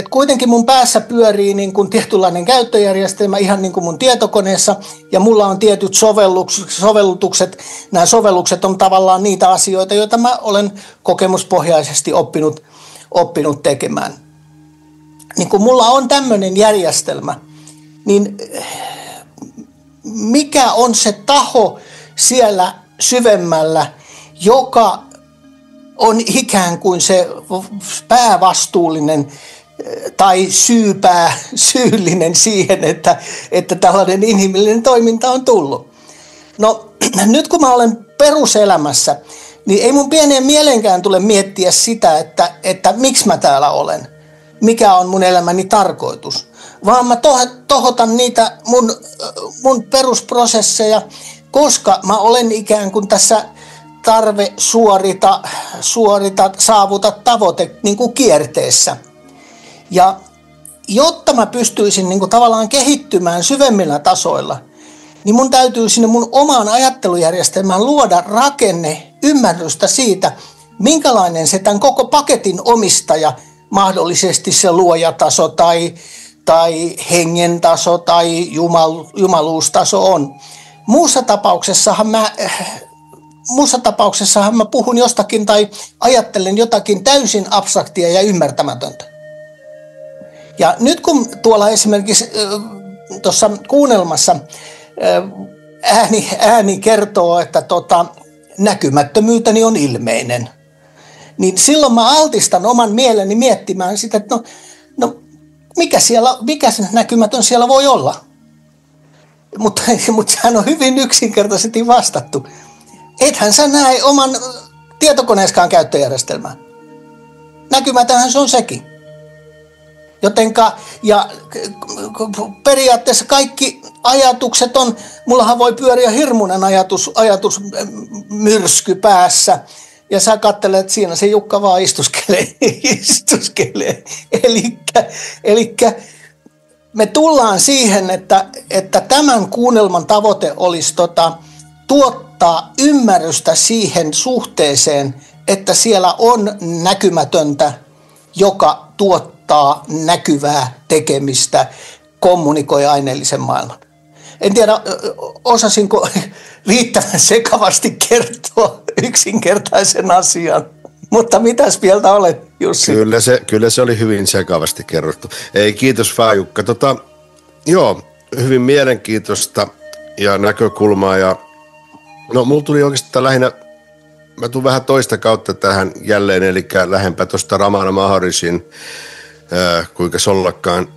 kuitenkin mun päässä pyörii niin kuin tietynlainen käyttöjärjestelmä ihan niin kuin mun tietokoneessa ja mulla on tietyt sovellutukset. Nämä sovellukset on tavallaan niitä asioita, joita mä olen kokemuspohjaisesti oppinut tekemään. Niin kun mulla on tämmöinen järjestelmä, niin mikä on se taho siellä syvemmällä, joka on ikään kuin se päävastuullinen tai syyllinen siihen, että tällainen inhimillinen toiminta on tullut. No nyt kun mä olen peruselämässä, niin ei mun pieneen mielenkään tule miettiä sitä, että miksi mä täällä olen, mikä on mun elämäni tarkoitus, vaan mä tohotan niitä mun perusprosesseja, koska mä olen ikään kuin tässä tarve suorita, saavuta tavoite niin kuin kierteessä. Ja jotta mä pystyisin niin kuin tavallaan kehittymään syvemmillä tasoilla, niin mun täytyy sinne mun omaan ajattelujärjestelmään luoda rakenne, ymmärrystä siitä, minkälainen se tämän koko paketin omistaja, mahdollisesti se luojataso tai hengen taso tai jumaluustaso on. Muussa tapauksessahan mä puhun jostakin tai ajattelen jotakin täysin abstraktia ja ymmärtämätöntä. Ja nyt kun tuolla esimerkiksi tuossa kuunnelmassa ääni kertoo, että näkymättömyyteni on ilmeinen, niin silloin mä altistan oman mieleni miettimään sitä, että no mikä se näkymätön siellä voi olla? Mutta sehän on hyvin yksinkertaisesti vastattu. Ethän sä näe oman tietokoneeskaan käyttöjärjestelmää. Näkymätönhän se on sekin. Jotenka, ja periaatteessa kaikki ajatukset on, mullahan voi pyöriä hirmuinen ajatusmyrsky päässä, ja sä katselet, että siinä se Jukka vaan istuskelee. Elikkä me tullaan siihen, että tämän kuunnelman tavoite olisi tuottaa ymmärrystä siihen suhteeseen, että siellä on näkymätöntä, joka tuottaa näkyvää tekemistä, kommunikoi aineellisen maailman. En tiedä, osasinko riittävän sekavasti kertoa yksinkertaisen asian, mutta mitäs mieltä olet, Jussi? Kyllä se oli hyvin sekavasti kerrottu. Ei, kiitos vaan, Jukka. Joo, hyvin mielenkiintoista ja näkökulmaa. No, mulla tuli oikeastaan lähinnä, mä tuun vähän toista kautta tähän jälleen, eli lähempää tuosta Ramana Maharishin, kuinka sollakkaan,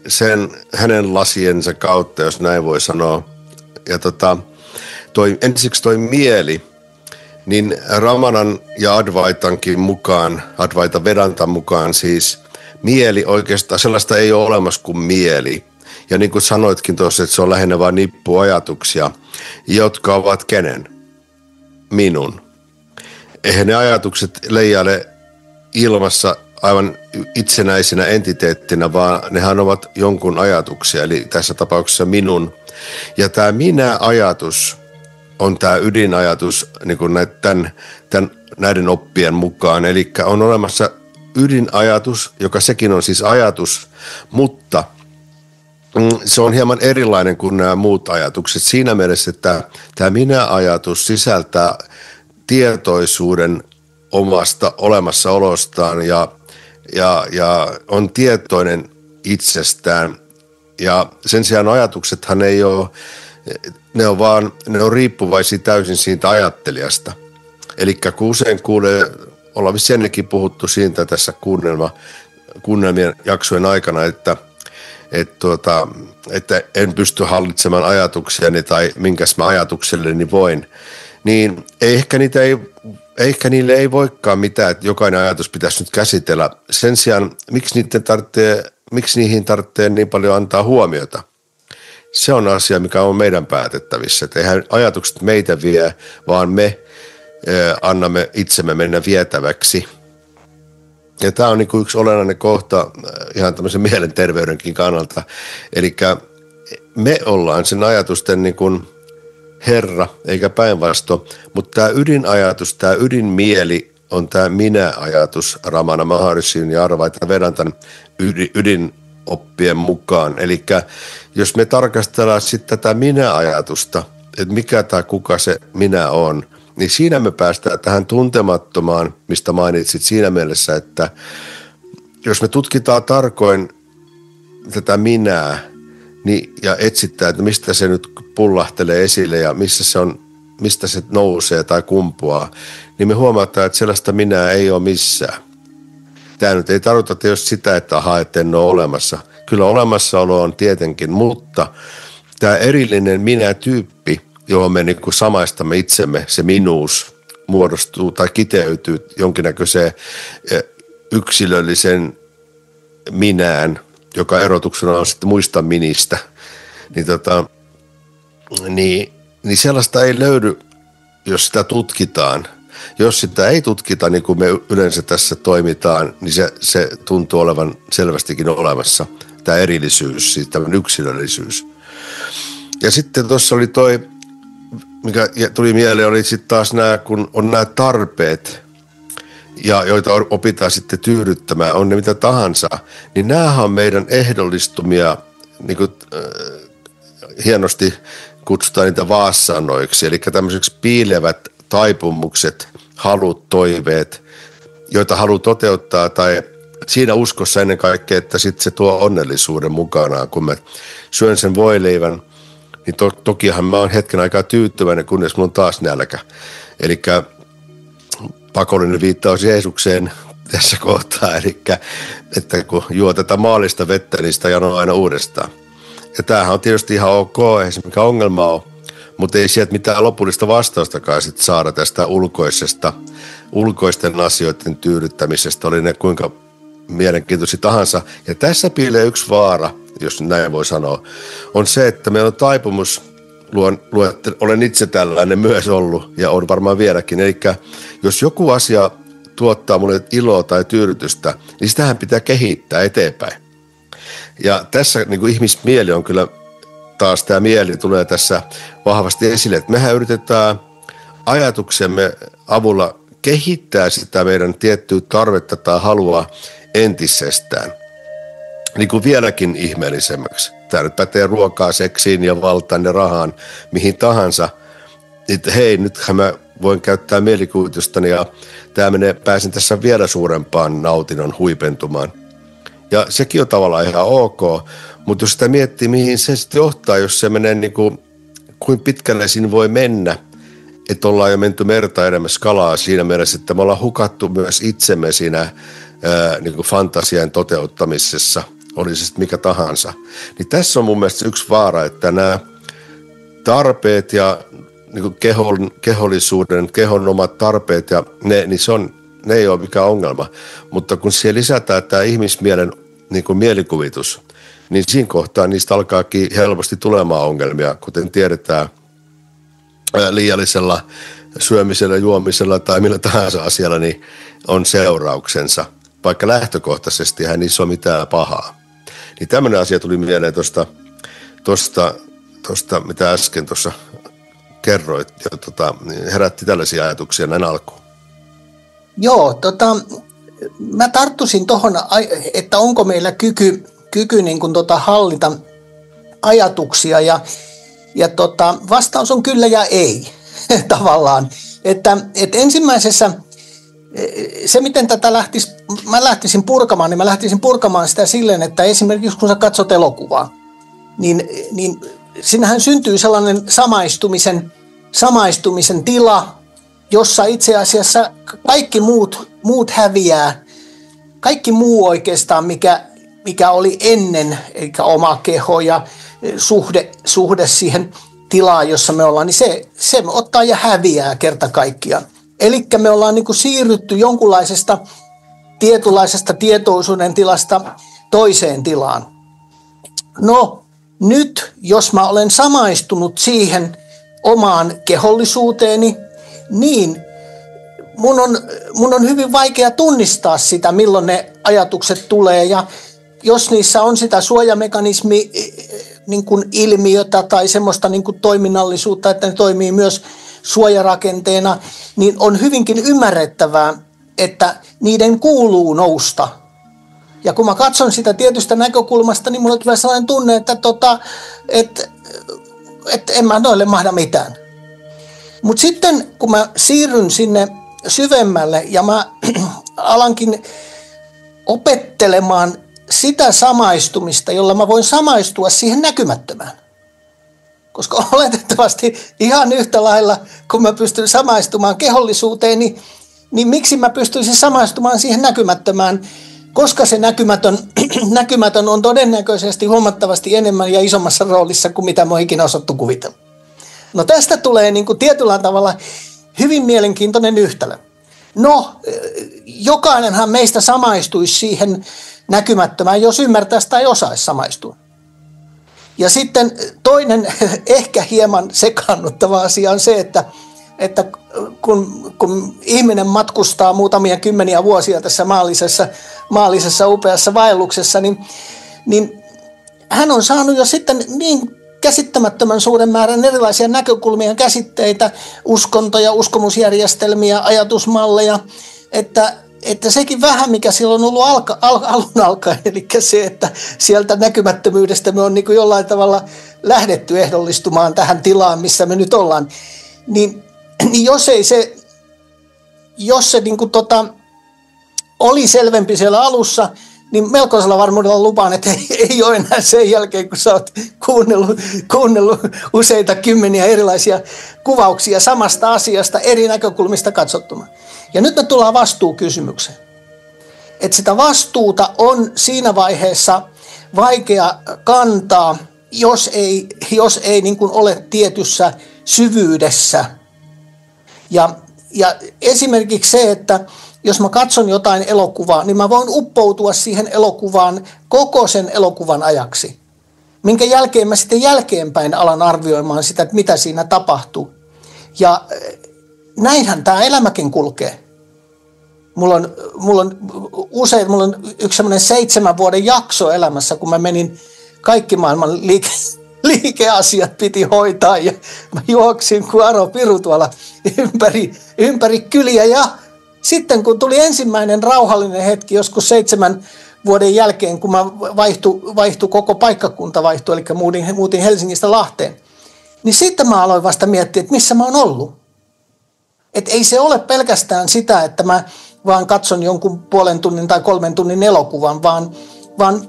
sen hänen lasiensa kautta, jos näin voi sanoa. Ja ensiksi toi mieli, niin Ramanan ja Advaitankin mukaan, Advaita Vedantan mukaan siis, mieli oikeastaan, sellaista ei ole olemassa kuin mieli. Ja niin kuin sanoitkin tuossa, että se on lähinnä vain nippuajatuksia, jotka ovat kenen? Minun. Eihän ne ajatukset leijaile ilmassa aivan itsenäisenä entiteettinä, vaan nehän ovat jonkun ajatuksia, eli tässä tapauksessa minun. Ja tämä minä-ajatus on tämä ydinajatus niin kuin näiden oppien mukaan, eli on olemassa ydinajatus, joka sekin on siis ajatus, mutta se on hieman erilainen kuin nämä muut ajatukset siinä mielessä, että tämä minä-ajatus sisältää tietoisuuden omasta olemassaolostaan ja on tietoinen itsestään. Ja sen sijaan ajatuksethan ei ole, ne on riippuvaisia täysin siitä ajattelijasta. Eli kun usein kuulee, ollaan vissiin ennenkin puhuttu siitä tässä kuunnelmien jaksojen aikana, että en pysty hallitsemaan ajatuksiani tai minkäs mä ajatukselleni voin, niin ehkä niille ei voikaan mitään, että jokainen ajatus pitäisi nyt käsitellä. Sen sijaan, miksi niihin tarvitsee niin paljon antaa huomiota? Se on asia, mikä on meidän päätettävissä. Että eihän ajatukset meitä vie, vaan me annamme itsemme mennä vietäväksi. Ja tämä on niin kuin yksi olennainen kohta ihan tämmöisen mielenterveydenkin kannalta. Eli me ollaan sen ajatusten niin kuin herra, eikä päinvastoin, mutta tämä ydinajatus, tämä ydinmieli on tämä minä-ajatus Ramana Maharishin ja Advaita Vedantan ydinoppien mukaan. Eli jos me tarkastellaan sitten tätä minä-ajatusta, että mikä tai kuka se minä on, niin siinä me päästään tähän tuntemattomaan, mistä mainitsit siinä mielessä, että jos me tutkitaan tarkoin tätä minää niin, ja etsitään, että mistä se nyt pullahtelee esille ja mistä se nousee tai kumpuaa, niin me huomataan, että sellaista minää ei ole missään. Tämä nyt ei tarkoita just sitä, että että en ole olemassa. Kyllä olemassaolo on tietenkin, mutta tämä erillinen minä-tyyppi, johon me niin kuin samaistamme itsemme, se minuus muodostuu tai kiteytyy jonkinnäköiseen yksilöllisen minään, joka erotuksena on sitten muista ministä, niin sellaista ei löydy, jos sitä tutkitaan. Jos sitä ei tutkita, niin kuin me yleensä tässä toimitaan, niin se tuntuu olevan selvästikin olemassa, tämä erillisyys, siis tämä yksilöllisyys. Ja sitten tuossa oli mikä tuli mieleen, oli sitten taas nämä, kun on nämä tarpeet, ja joita opitaan sitten tyydyttämään, on ne mitä tahansa, niin nämähän on meidän ehdollistumia, niin kuin hienosti kutsutaan niitä vaassanoiksi, eli tämmöiseksi piilevät taipumukset, halut, toiveet, joita haluaa toteuttaa, tai siinä uskossa ennen kaikkea, että sitten se tuo onnellisuuden mukanaan, kun mä syön sen voileivän, niin tokihan mä oon hetken aikaa tyytyväinen, kunnes mulla on taas nälkä. Eli pakollinen viittaus Jeesukseen tässä kohtaa, eli että kun juo tätä maallista vettä, niin sitä janoa aina uudestaan. Ja tämähän on tietysti ihan ok, eihän se mikä ongelma ole, mutta ei sieltä mitään lopullista vastaustakaan sit saada tästä ulkoisten asioiden tyydyttämisestä, oli ne kuinka mielenkiintoisia tahansa. Ja tässä piilee yksi vaara, jos näin voi sanoa, on se, että meillä on taipumus, olen itse tällainen myös ollut ja on varmaan vieläkin, eli jos joku asia tuottaa mulle iloa tai tyydytystä, niin sitähän pitää kehittää eteenpäin. Ja tässä niin kuin ihmismieli on kyllä, taas tämä mieli tulee tässä vahvasti esille, että mehän yritetään ajatuksemme avulla kehittää sitä meidän tiettyä tarvetta tai halua entisestään niin kuin vieläkin ihmeellisemmäksi. Tämä nyt pätee ruokaa, seksiin ja valtaan ja rahaan, mihin tahansa. Että hei, nythän mä voin käyttää mielikuvitustani ja pääsen tässä vielä suurempaan nautinnon huipentumaan. Ja sekin on tavallaan ihan ok, mutta jos sitä miettii, mihin se sitten johtaa, jos se menee niin kuin pitkälle siinä voi mennä, että ollaan jo menty merta enemmän skalaa siinä mielessä, että me ollaan hukattu myös itsemme siinä niin kuin fantasian toteuttamisessa, oli se sitten mikä tahansa. Niin tässä on mun mielestä yksi vaara, että nämä tarpeet ja niin kuin kehollisuuden, kehon omat tarpeet ja ne ei ole mikään ongelma, mutta kun siihen lisätään tämä ihmismielen niin kuin mielikuvitus, niin siinä kohtaa niistä alkaakin helposti tulemaan ongelmia, kuten tiedetään liiallisella syömisellä, juomisella tai millä tahansa asialla, niin on seurauksensa, vaikka lähtökohtaisesti eihän niissä ole mitään pahaa. Niin tämmöinen asia tuli mieleen tuosta mitä äsken tuossa kerroit, ja herätti tällaisia ajatuksia näin alkuun. Joo, mä tarttuisin tuohon, että onko meillä kyky niin kuin hallita ajatuksia ja vastaus on kyllä ja ei tavallaan. Että ensimmäisessä se, miten tätä mä lähtisin purkamaan sitä silleen, että esimerkiksi kun sä katsot elokuvaa, niin sinähän syntyy sellainen samaistumisen tila, jossa itse asiassa kaikki muut häviää. Kaikki muu oikeastaan, mikä oli ennen, eli oma keho ja suhde siihen tilaan, jossa me ollaan, niin se ottaa ja häviää kerta kaikkiaan. Eli me ollaan niin kuin siirrytty jonkunlaisesta tietynlaisesta tietoisuuden tilasta toiseen tilaan. No nyt, jos mä olen samaistunut siihen omaan kehollisuuteeni, niin mun on hyvin vaikea tunnistaa sitä, milloin ne ajatukset tulee. Ja jos niissä on sitä suojamekanismi niin kuin ilmiötä tai semmoista niin kuin toiminnallisuutta, että ne toimii myös suojarakenteena, niin on hyvinkin ymmärrettävää, että niiden kuuluu nousta. Ja kun mä katson sitä tietystä näkökulmasta, niin mulle tulee sellainen tunne, että en mä noille mahda mitään. Mutta sitten kun mä siirryn sinne syvemmälle ja mä alankin opettelemaan sitä samaistumista, jolla mä voin samaistua siihen näkymättömään. Koska oletettavasti ihan yhtä lailla, kun mä pystyn samaistumaan kehollisuuteen, niin miksi mä pystyisin samaistumaan siihen näkymättömään, koska se näkymätön on todennäköisesti huomattavasti enemmän ja isommassa roolissa kuin mitä mä oon ikinä osattu kuvitella. No tästä tulee niin kuin tietyllä tavalla hyvin mielenkiintoinen yhtälö. No, jokainenhan meistä samaistuisi siihen näkymättömään, jos ymmärtäisi tai osaisi samaistua. Ja sitten toinen ehkä hieman sekaannuttava asia on se, että kun ihminen matkustaa muutamia kymmeniä vuosia tässä maallisessa upeassa vaelluksessa, niin hän on saanut jo sitten niin käsittämättömän suuren määrän erilaisia näkökulmia ja käsitteitä, uskontoja, uskomusjärjestelmiä, ajatusmalleja, että sekin vähän, mikä silloin on ollut alun alkaen, eli se, että sieltä näkymättömyydestä me on niin kuin jollain tavalla lähdetty ehdollistumaan tähän tilaan, missä me nyt ollaan, niin jos se niin kuin oli selvempi siellä alussa, niin melkoisella varmuudella lupaan, että ei ole enää sen jälkeen, kun sä oot kuunnellut useita kymmeniä erilaisia kuvauksia samasta asiasta eri näkökulmista katsottuna. Ja nyt me tullaan vastuukysymykseen. Että sitä vastuuta on siinä vaiheessa vaikea kantaa, jos ei niin kuin ole tietyssä syvyydessä. Ja esimerkiksi se, että jos mä katson jotain elokuvaa, niin mä voin uppoutua siihen elokuvaan koko sen elokuvan ajaksi. Minkä jälkeen mä sitten jälkeenpäin alan arvioimaan sitä, että mitä siinä tapahtuu. Ja näinhän tämä elämäkin kulkee. Mulla on yksi semmoinen 7 vuoden jakso elämässä, kun mä menin kaikki maailman liikeasiat piti hoitaa ja mä juoksin kuin Aro Piru tuolla ympäri kyliä ja Sitten kun tuli ensimmäinen rauhallinen hetki joskus 7 vuoden jälkeen, kun vaihtui koko paikkakunta eli muutin Helsingistä Lahteen, niin sitten mä aloin vasta miettiä, että missä mä oon ollut. Että ei se ole pelkästään sitä, että mä vaan katson jonkun 0,5 tunnin tai 3 tunnin elokuvan, vaan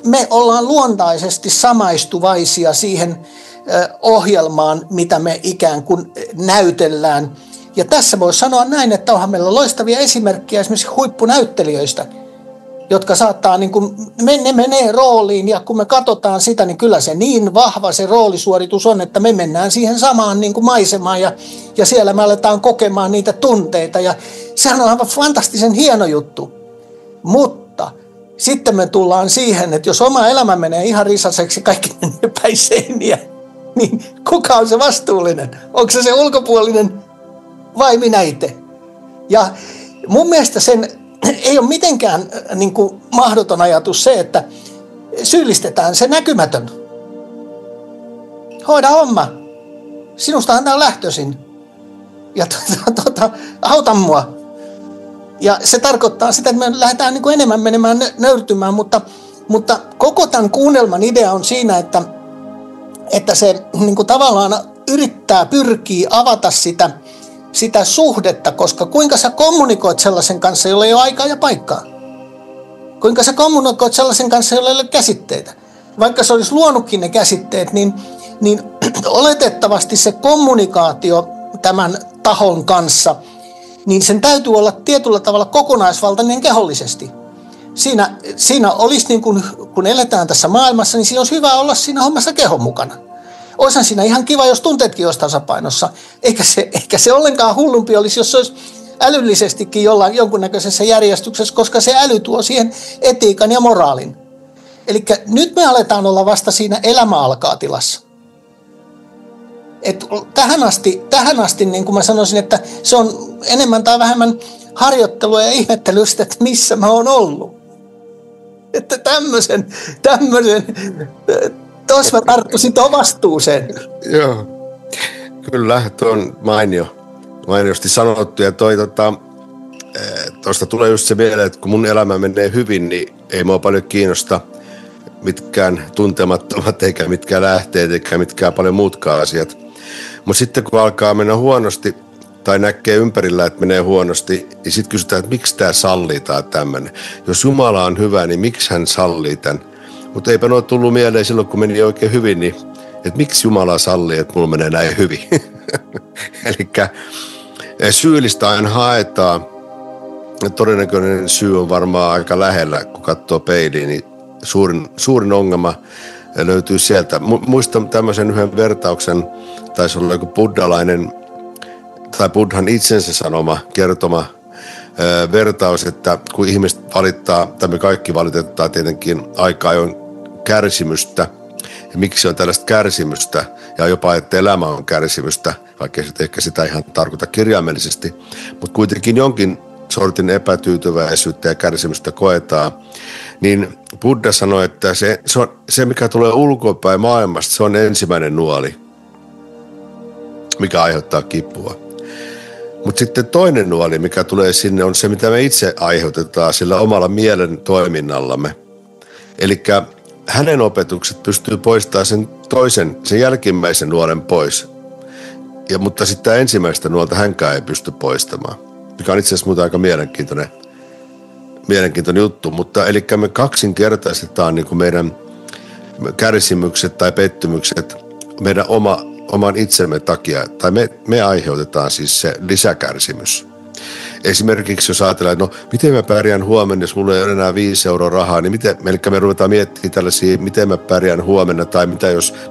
me ollaan luontaisesti samaistuvaisia siihen ohjelmaan, mitä me ikään kuin näytellään. Ja tässä voi sanoa näin, että onhan meillä loistavia esimerkkejä esimerkiksi huippunäyttelijöistä, jotka saattaa, niin kuin, ne menee rooliin ja kun me katsotaan sitä, niin kyllä se niin vahva se roolisuoritus on, että me mennään siihen samaan niin kuin maisemaan ja siellä me aletaan kokemaan niitä tunteita ja sehän on aivan fantastisen hieno juttu. Mutta sitten me tullaan siihen, että jos oma elämä menee ihan risaseksi, kaikki menee päin seiniä, niin kuka on se vastuullinen? Onko se ulkopuolinen vai minä itse? Ja mun mielestä sen ei ole mitenkään niin kuin mahdoton ajatus se, että syyllistetään se näkymätön. Hoida homma. Sinustahan tämä on lähtöisin. Ja auta mua. Ja se tarkoittaa sitä, että me lähdetään niin kuin enemmän menemään nöyrtymään, mutta koko tämän kuunnelman idea on siinä, että se niin kuin tavallaan pyrkii avata sitä suhdetta, koska kuinka sä kommunikoit sellaisen kanssa, jolla ei ole aikaa ja paikkaa? Kuinka sä kommunikoit sellaisen kanssa, jolla ei ole käsitteitä? Vaikka se olisi luonutkin ne käsitteet, niin oletettavasti se kommunikaatio tämän tahon kanssa, niin sen täytyy olla tietyllä tavalla kokonaisvaltainen kehollisesti. Siinä olisi niin kun eletään tässä maailmassa, niin siinä olisi hyvä olla siinä hommassa kehon mukana. Olisihan siinä ihan kiva, jos tunteetkin olisi tasapainossa. Eikä se ollenkaan hullumpi olisi, jos se olisi älyllisestikin jonkunnäköisessä järjestyksessä, koska se äly tuo siihen etiikan ja moraalin. Eli nyt me aletaan olla vasta siinä elämä alkaa tilassa. Et tähän asti niin kuin mä sanoisin, että se on enemmän tai vähemmän harjoittelua ja ihmettelystä, että missä mä oon ollut. Että tämmöisen tuossa mä tarttuisin tuon vastuuseen. Joo, kyllä, tuo on mainiosti sanottu. Ja tuosta tulee just se mieleen, että kun mun elämä menee hyvin, niin ei mua paljon kiinnosta mitkään tuntemattomat, eikä mitkään lähteet, eikä mitkään paljon muutkaan asiat. Mutta sitten kun alkaa mennä huonosti, tai näkee ympärillä, että menee huonosti, niin sitten kysytään, että miksi tämä sallii tai tämmöinen. Jos Jumala on hyvä, niin miksi hän sallii tämän? Mutta eipä ole tullut mieleen silloin, kun meni oikein hyvin, niin että miksi Jumala sallii, että mulla menee näin hyvin. Elikkä syyllistä aina haetaan. Todennäköinen syy on varmaan aika lähellä, kun katsoo peiliin, niin suurin ongelma löytyy sieltä. Muistan tämmöisen yhden vertauksen, taisi olla joku buddhalainen, tai Buddhan itsensä kertoma vertaus, että kun ihmiset valittaa, tai me kaikki valitetaan tietenkin aika ajoin kärsimystä, ja miksi on tällaista kärsimystä, ja jopa, että elämä on kärsimystä, vaikka se ehkä sitä ihan tarkoita kirjaimellisesti, mutta kuitenkin jonkin sortin epätyytyväisyyttä ja kärsimystä koetaan, niin Buddha sanoi, että se mikä tulee ulkopäin maailmasta, se on ensimmäinen nuoli, mikä aiheuttaa kipua. Mutta sitten toinen nuoli, mikä tulee sinne, on se, mitä me itse aiheutetaan sillä omalla mielen toiminnallamme. Eli hänen opetukset pystyy poistamaan sen jälkimmäisen nuolen pois. Mutta sitten tämä ensimmäistä nuolta hänkään ei pysty poistamaan, mikä on itse asiassa muuta aika mielenkiintoinen juttu. Mutta eli me kaksinkertaistetaan niin kuin meidän kärsimykset tai pettymykset meidän oman itsemme takia, tai me aiheutetaan siis se lisäkärsimys. Esimerkiksi jos ajatellaan, että miten mä pärjään huomenna, jos mulla ei ole enää 5 € rahaa, niin me ruvetaan miettimään tällaisia, miten mä pärjään huomenna, tai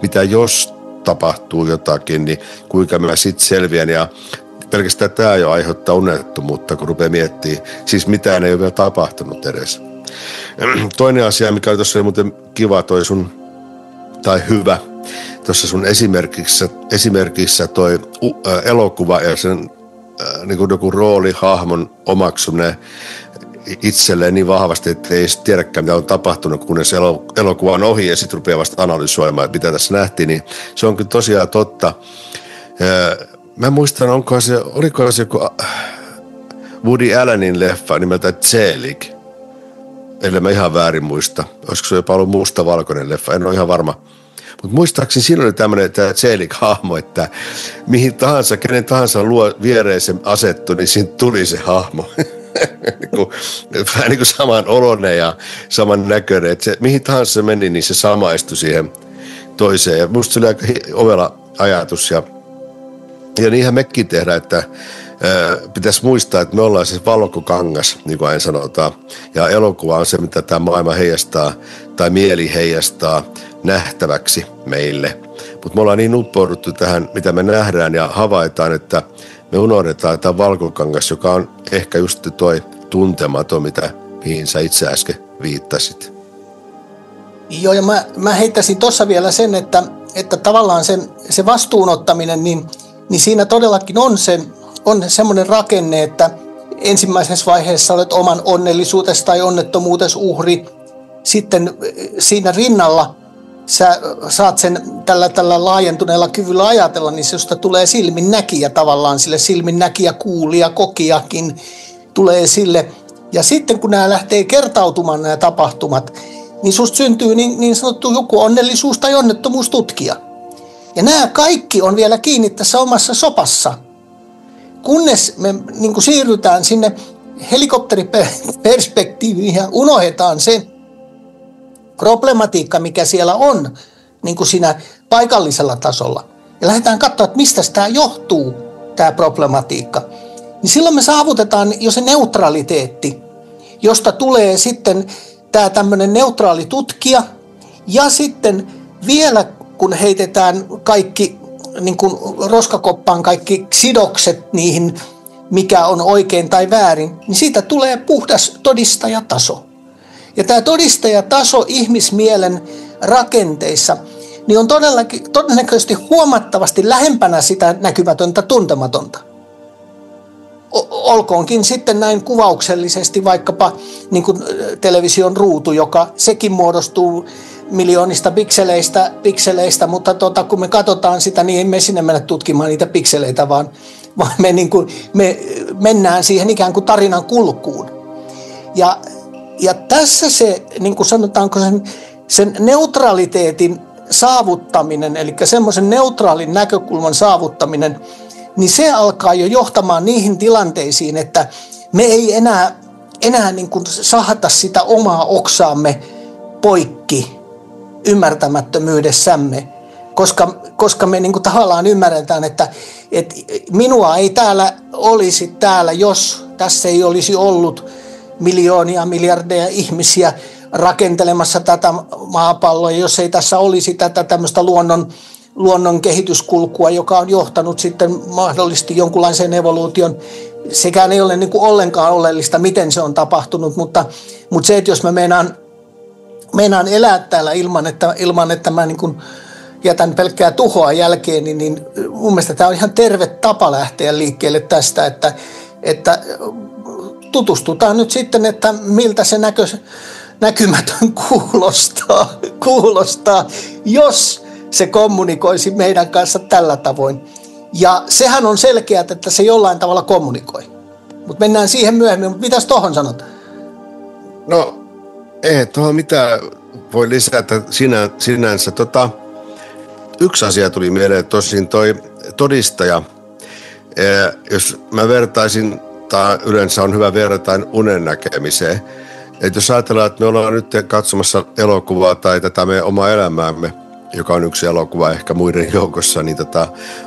mitä jos tapahtuu jotakin, niin kuinka mä sitten selviän, ja pelkästään tämä jo aiheuttaa unettomuutta, kun rupeaa miettimään, siis mitään ei ole vielä tapahtunut edes. Toinen asia, mikä oli tuossa muuten kiva tai hyvä, tuossa sun esimerkissä toi elokuva ja sen niin kuin joku roolihahmon omaksuminen itselleen niin vahvasti, että ei tiedäkään mitä on tapahtunut, kunnes elokuva on ohi ja sitten rupeaa vasta analysoimaan, että mitä tässä nähtiin, niin se on kyllä tosiaan totta. Mä muistan, Woody Allenin leffa nimeltä Zelig. Ellei mä ihan väärin muista. Olisiko se jopa ollut mustavalkoinen leffa, en ole ihan varma. Mutta muistaakseni siinä oli tämmöinen Zelig-hahmo, että mihin tahansa, kenen tahansa luo viereen se asettu, niin siinä tuli se hahmo. Vähän niin kuin saman oloinen ja saman näköinen. Että se, mihin tahansa se meni, niin se samaistui siihen toiseen. Ja musta se oli aika ovela ajatus. Ja niinhän mekin tehdään, että pitäisi muistaa, että me ollaan siis valkokangas, niin kuin aina sanotaan. Ja elokuva on se, mitä tämä maailma heijastaa, tai mieli heijastaa nähtäväksi meille. Mutta me ollaan niin uppouduttu tähän, mitä me nähdään ja havaitaan, että me unohdetaan tämä valkokangas, joka on ehkä just toi tuntematon, mihin sä itse äsken viittasit. Joo, ja mä heittäisin tuossa vielä sen, että tavallaan se vastuunottaminen, niin siinä todellakin on semmoinen rakenne, että ensimmäisessä vaiheessa olet oman onnellisuutesi tai onnettomuutesi uhri. Sitten siinä rinnalla sä saat sen tällä laajentuneella kyvyllä ajatella, niin susta tulee silminnäkijä tavallaan, sille silminnäkijä, kuulija, kokijakin tulee sille. Ja sitten kun nämä lähtee kertautumaan nämä tapahtumat, niin susta syntyy niin sanottu joku onnellisuus- tai onnettomuustutkija. Ja nämä kaikki on vielä kiinni tässä omassa sopassa. Kunnes me niin kuin siirrytään sinne helikopteriperspektiiviin ja unohdetaan se problematiikka, mikä siellä on niin kuin siinä paikallisella tasolla. Ja lähdetään katsoa, että mistä tämä johtuu, tämä problematiikka. Niin silloin me saavutetaan jo se neutraliteetti, josta tulee sitten tämä tämmöinen neutraali tutkija. Ja sitten vielä kun heitetään kaikki niin kuin roskakoppaan kaikki sidokset niihin, mikä on oikein tai väärin, niin siitä tulee puhdas todistajataso. Ja tämä todistajataso ihmismielen rakenteissa niin on todennäköisesti huomattavasti lähempänä sitä näkymätöntä tuntematonta. Olkoonkin sitten näin kuvauksellisesti vaikkapa niin kuin television ruutu, joka sekin muodostuu miljoonista pikseleistä, mutta kun me katsotaan sitä, niin ei me sinne mennä tutkimaan niitä pikseleitä, vaan me mennään siihen ikään kuin tarinan kulkuun. Ja tässä se, niin kuin sanotaanko sen neutraliteetin saavuttaminen, eli semmoisen neutraalin näkökulman saavuttaminen, niin se alkaa jo johtamaan niihin tilanteisiin, että me ei enää niin kuin sahata sitä omaa oksaamme poikki ymmärtämättömyydessämme, koska me niin kuin tavallaan ymmärretään, että minua ei olisi täällä, jos tässä ei olisi ollut miljoonia, miljardeja ihmisiä rakentelemassa tätä maapalloa, jos ei tässä olisi tätä tämmöistä luonnon kehityskulkua, joka on johtanut sitten mahdollisesti jonkunlaiseen evoluution. Sekään ei ole niin kuin ollenkaan oleellista, miten se on tapahtunut, mutta se, että jos mä meinaan elää täällä ilman että mä niin kuin jätän pelkkää tuhoa jälkeen, niin mun mielestä tämä on ihan terve tapa lähteä liikkeelle tästä, että tutustutaan nyt sitten, että miltä se näkymätön kuulostaa, jos se kommunikoisi meidän kanssa tällä tavoin. Ja sehän on selkeää, että se jollain tavalla kommunikoi. Mutta mennään siihen myöhemmin. Mutta mitäs tohon sanot? No, ei tuohon mitään voi lisätä sinänsä. Yksi asia tuli mieleen, tosin toi todistaja. Jos mä vertaisin, tai yleensä on hyvä verratain unen näkemiseen. Että jos ajatellaan, että me ollaan nyt katsomassa elokuvaa tai tätä meidän omaa elämäämme, joka on yksi elokuva ehkä muiden joukossa, niin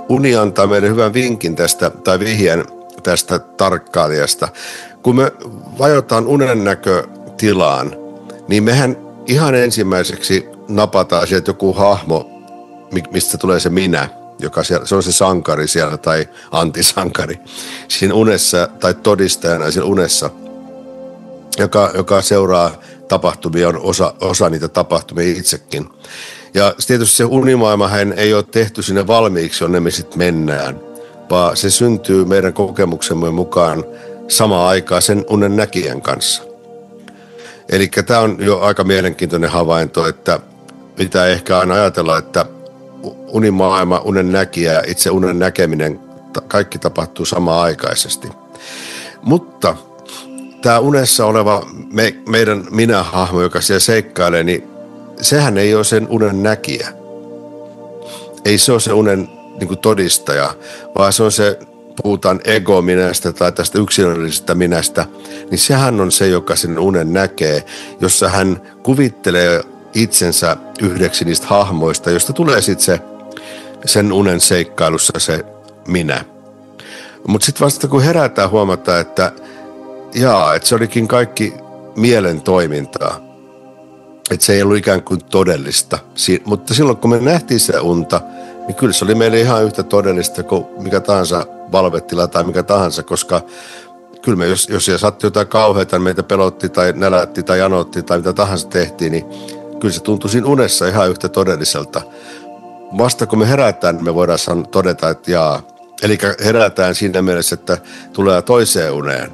uni antaa meille hyvän vinkin tästä, tai vihjeen tästä tarkkailijasta. Kun me vajotaan unen näkötilaan, niin mehän ihan ensimmäiseksi napataan sieltä joku hahmo, mistä tulee se minä, joka se on se sankari siellä tai antisankari siinä unessa tai todistajana siinä unessa, joka seuraa tapahtumia, on osa niitä tapahtumia itsekin. Ja tietysti se unimaailmahan ei ole tehty sinne valmiiksi, jonne me sitten mennään, vaan se syntyy meidän kokemuksemme mukaan samaan aikaan sen unen näkijän kanssa. Eli tämä on jo aika mielenkiintoinen havainto, että pitää ehkä aina ajatella, että unimaailma, unen näkijä, itse unen näkeminen, kaikki tapahtuu samaan aikaisesti. Mutta tämä unessa oleva meidän minä-hahmo, joka siellä seikkailee, niin sehän ei ole sen unen näkijä. Ei se ole se unen niin kuin todistaja, vaan se on se, puhutaan ego-minästä tai tästä yksilöllisestä minästä, niin sehän on se, joka sen unen näkee, jossa hän kuvittelee itsensä yhdeksi niistä hahmoista, josta tulee sitten sen unen seikkailussa se minä. Mutta sitten vasta kun herätään huomata, että se olikin kaikki mielen toimintaa. Että se ei ollut ikään kuin todellista. Mutta silloin kun me nähtiin se unta, niin kyllä se oli meille ihan yhtä todellista kuin mikä tahansa valvetila tai mikä tahansa, koska kyllä me, jos siellä sattui jotain kauheita, niin meitä pelotti tai nälätti tai janotti tai mitä tahansa tehtiin, niin kyllä se tuntui siinä unessa ihan yhtä todelliselta. Vasta kun me herätään, niin me voidaan todeta, että eli herätään siinä mielessä, että tulee toiseen uneen.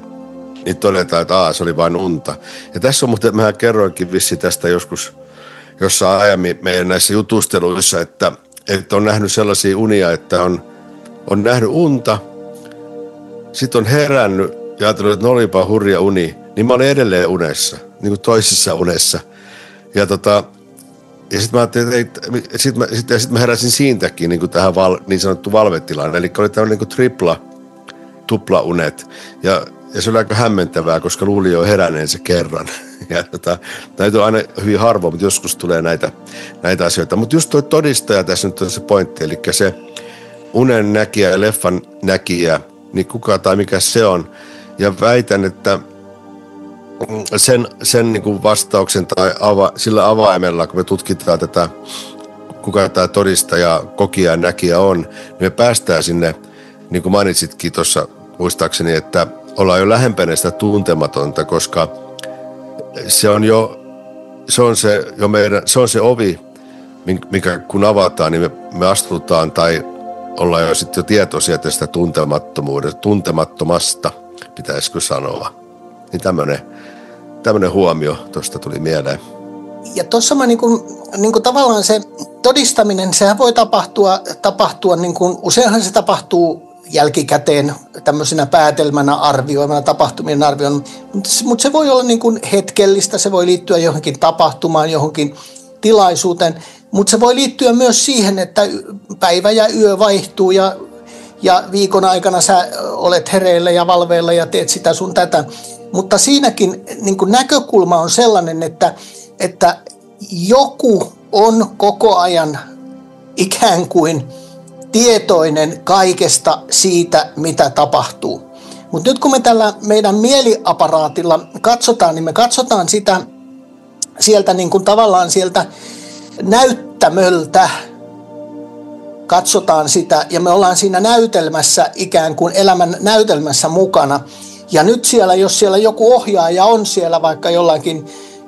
Niin todetaan, että se oli vain unta. Ja tässä on muuten, mähän kerroinkin vissi tästä joskus jossain aiemmin meidän näissä jutusteluissa, että on nähnyt sellaisia unia, että on nähnyt unta, sitten on herännyt ja ajatellut, että no olipa hurja uni, niin mä olin edelleen unessa, niin kuin toisessa unessa. Ja sitten mä ajattelin, että sit mä heräsin siitäkin niin kuin tähän niin sanottu valvetilaan, eli oli tämmöinen niin kuin tuplaunet. Ja se oli aika hämmentävää, koska luuli jo heränneensä kerran. Ja näitä on aina hyvin harvoin, mutta joskus tulee näitä asioita. Mutta just tuo todistaja tässä nyt on se pointti, eli se unen näkijä ja leffan näkijä, niin kuka tai mikä se on. Ja väitän, että sen niin kuin vastauksen tai sillä avaimella, kun me tutkitaan tätä, kuka tämä todistaja, kokija ja näkijä on, niin me päästään sinne, niin kuin mainitsitkin tuossa muistaakseni, että ollaan jo lähempänä sitä tuntematonta, koska se on se ovi, mikä kun avataan, niin me astutaan tai ollaan jo sitten jo tietoisia tästä tuntemattomasta, pitäisikö sanoa. Niin tämmöinen huomio tuosta tuli mieleen. Ja tuossa mä niin kuin tavallaan se todistaminen, sehän voi tapahtua niin kuin, useinhan se tapahtuu jälkikäteen tämmöisenä päätelmänä arvioimana, tapahtumien arvioimana, mutta se voi olla niin kuin hetkellistä, se voi liittyä johonkin tapahtumaan, johonkin tilaisuuteen, mutta se voi liittyä myös siihen, että päivä ja yö vaihtuu ja viikon aikana sä olet hereillä ja valveilla ja teet sitä sun tätä. Mutta siinäkin niin kuin näkökulma on sellainen, että joku on koko ajan ikään kuin tietoinen kaikesta siitä, mitä tapahtuu. Mutta nyt kun me tällä meidän mieliaparaatilla katsotaan, niin me katsotaan sitä sieltä niin kuin tavallaan sieltä näyttämöltä. Katsotaan sitä ja me ollaan siinä näytelmässä ikään kuin elämän näytelmässä mukana. Ja nyt siellä, jos siellä joku ohjaaja on siellä vaikka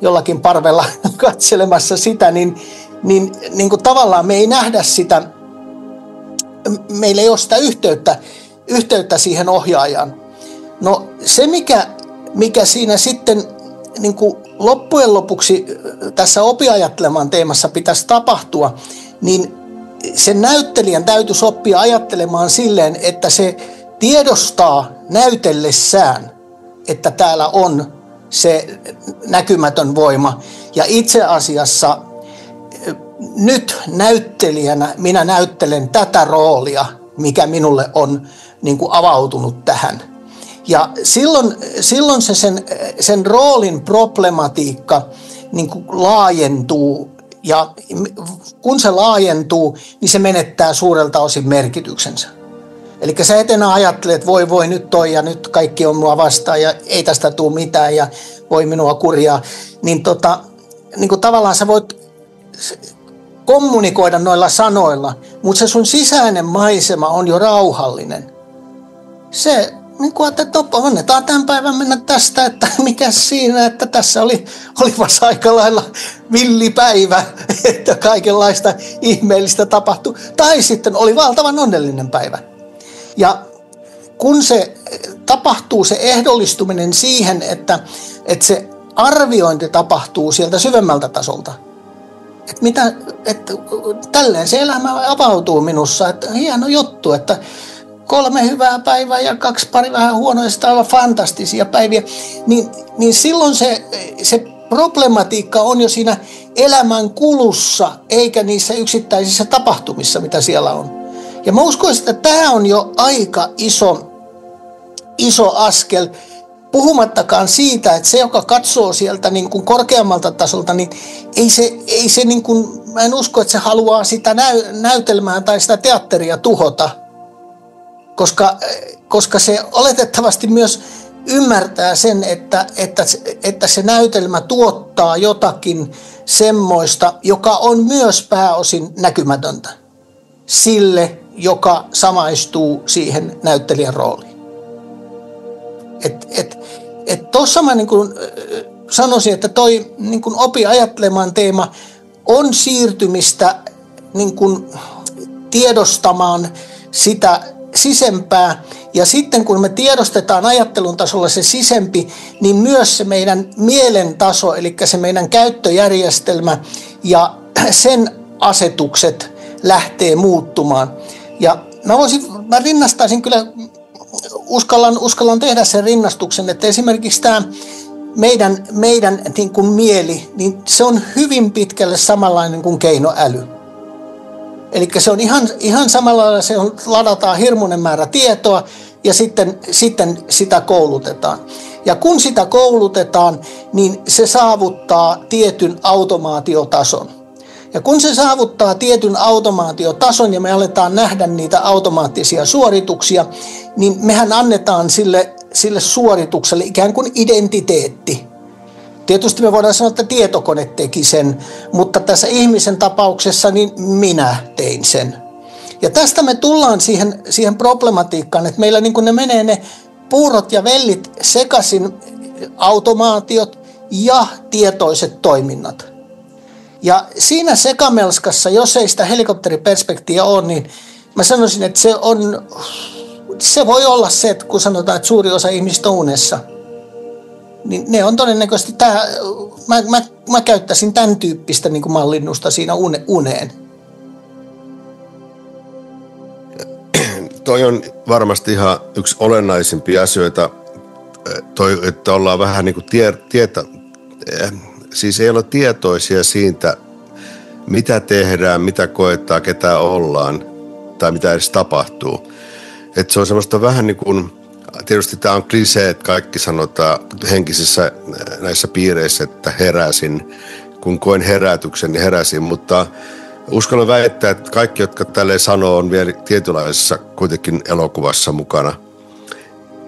jollakin parvella katselemassa sitä, niin kuin tavallaan me ei nähdä sitä, meillä ei ole sitä yhteyttä siihen ohjaajaan. No se, mikä siinä sitten niin kuin loppujen lopuksi tässä opiajattelemaan teemassa pitäisi tapahtua, niin sen näyttelijän täytyisi oppia ajattelemaan silleen, että se tiedostaa näytellessään, että täällä on se näkymätön voima. Ja itse asiassa nyt näyttelijänä minä näyttelen tätä roolia, mikä minulle on niin kuin avautunut tähän. Ja silloin se sen roolin problematiikka niin kuin laajentuu. Ja kun se laajentuu, niin se menettää suurelta osin merkityksensä. Eli sä et enää ajattele, että voi nyt toi ja nyt kaikki on mua vastaan ja ei tästä tule mitään ja voi minua kurjaa. Niin kuin tavallaan sä voit kommunikoida noilla sanoilla, mutta se sun sisäinen maisema on jo rauhallinen. Se niin kuin että annetaan tämän päivän mennä tästä, että mikä siinä, että tässä oli vasta aika lailla villipäivä, että kaikenlaista ihmeellistä tapahtui. Tai sitten oli valtavan onnellinen päivä. Ja kun se tapahtuu, se ehdollistuminen siihen, että se arviointi tapahtuu sieltä syvemmältä tasolta. Että tälleen se elämä avautuu minussa, että hieno juttu, että 3 hyvää päivää ja 2 pari vähän huonoja, sitä aivan fantastisia päiviä, niin silloin se problematiikka on jo siinä elämän kulussa, eikä niissä yksittäisissä tapahtumissa, mitä siellä on. Ja mä uskoisin, että tämä on jo aika iso askel, puhumattakaan siitä, että se, joka katsoo sieltä niin kuin korkeammalta tasolta, niin ei se niin kuin, mä en usko, että se haluaa sitä näytelmää tai sitä teatteria tuhota, koska se oletettavasti myös ymmärtää sen, että se näytelmä tuottaa jotakin semmoista, joka on myös pääosin näkymätöntä sille, joka samaistuu siihen näyttelijän rooliin. Tuossa mä niin kuin sanoisin, että toi niin kuin opi ajattelemaan teema on siirtymistä niin kuin tiedostamaan sitä sisempää. Ja sitten kun me tiedostetaan ajattelun tasolla se sisempi, niin myös se meidän mielen taso, eli se meidän käyttöjärjestelmä ja sen asetukset lähtee muuttumaan. Ja mä rinnastaisin kyllä, uskallan tehdä sen rinnastuksen, että esimerkiksi tämä meidän niin kuin mieli, niin se on hyvin pitkälle samanlainen kuin keinoäly. Eli se on ihan samalla lailla, se ladataan hirmuinen määrä tietoa ja sitten sitä koulutetaan. Ja kun sitä koulutetaan, niin se saavuttaa tietyn automaatiotason. Ja kun se saavuttaa tietyn automaatiotason ja me aletaan nähdä niitä automaattisia suorituksia, niin mehän annetaan sille suoritukselle ikään kuin identiteetti. Tietysti me voidaan sanoa, että tietokone teki sen, mutta tässä ihmisen tapauksessa niin minä tein sen. Ja tästä me tullaan siihen problematiikkaan, että meillä niin kuin ne menee ne puurot ja vellit sekaisin, automaatiot ja tietoiset toiminnat. Ja siinä sekamelskassa, jos ei sitä helikopteriperspektiä ole, niin mä sanoisin, että se voi olla se, että kun sanotaan, että suuri osa ihmistä on unessa, niin ne on todennäköisesti mä käyttäisin tämän tyyppistä niin kuin mallinnusta siinä uneen. Toi on varmasti ihan yksi olennaisimpia asioita, että ollaan vähän niin kuin siis ei olla tietoisia siitä, mitä tehdään, mitä koetaan, ketä ollaan tai mitä edes tapahtuu. Että se on semmoista vähän niin kuin, tietysti tämä on klisee, että kaikki sanotaan henkisissä näissä piireissä, että heräsin. Kun koen herätyksen, niin heräsin, mutta uskallan väittää, että kaikki, jotka tälleen sanoo, on vielä tietynlaisessa kuitenkin elokuvassa mukana.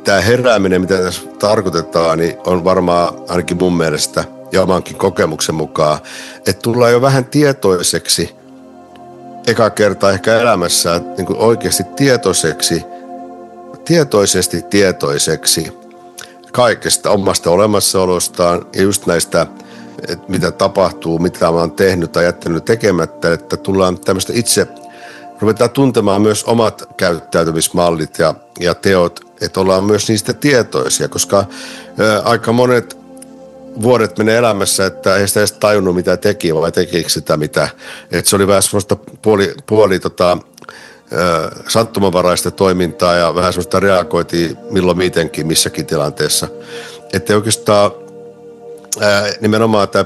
Tämä herääminen, mitä tässä tarkoitetaan, niin on varmaan ainakin mun mielestä ja omankin kokemuksen mukaan, että tullaan jo vähän tietoiseksi, eka kertaa ehkä elämässä, niin kuin oikeasti tietoisesti tietoiseksi kaikesta omasta olemassaolostaan ja just näistä, että mitä tapahtuu, mitä mä oon tehnyt tai jättänyt tekemättä, että tullaan tämmöistä ruvetaan tuntemaan myös omat käyttäytymismallit ja teot, että ollaan myös niistä tietoisia, koska aika monet vuodet menee elämässä, että ei sitä edes tajunnut, mitä teki, vai tekikö sitä mitä. Että se oli vähän semmoista puoli sattumanvaraista toimintaa ja vähän semmoista reagoitiin milloin mitenkin missäkin tilanteessa. Että oikeastaan nimenomaan tämä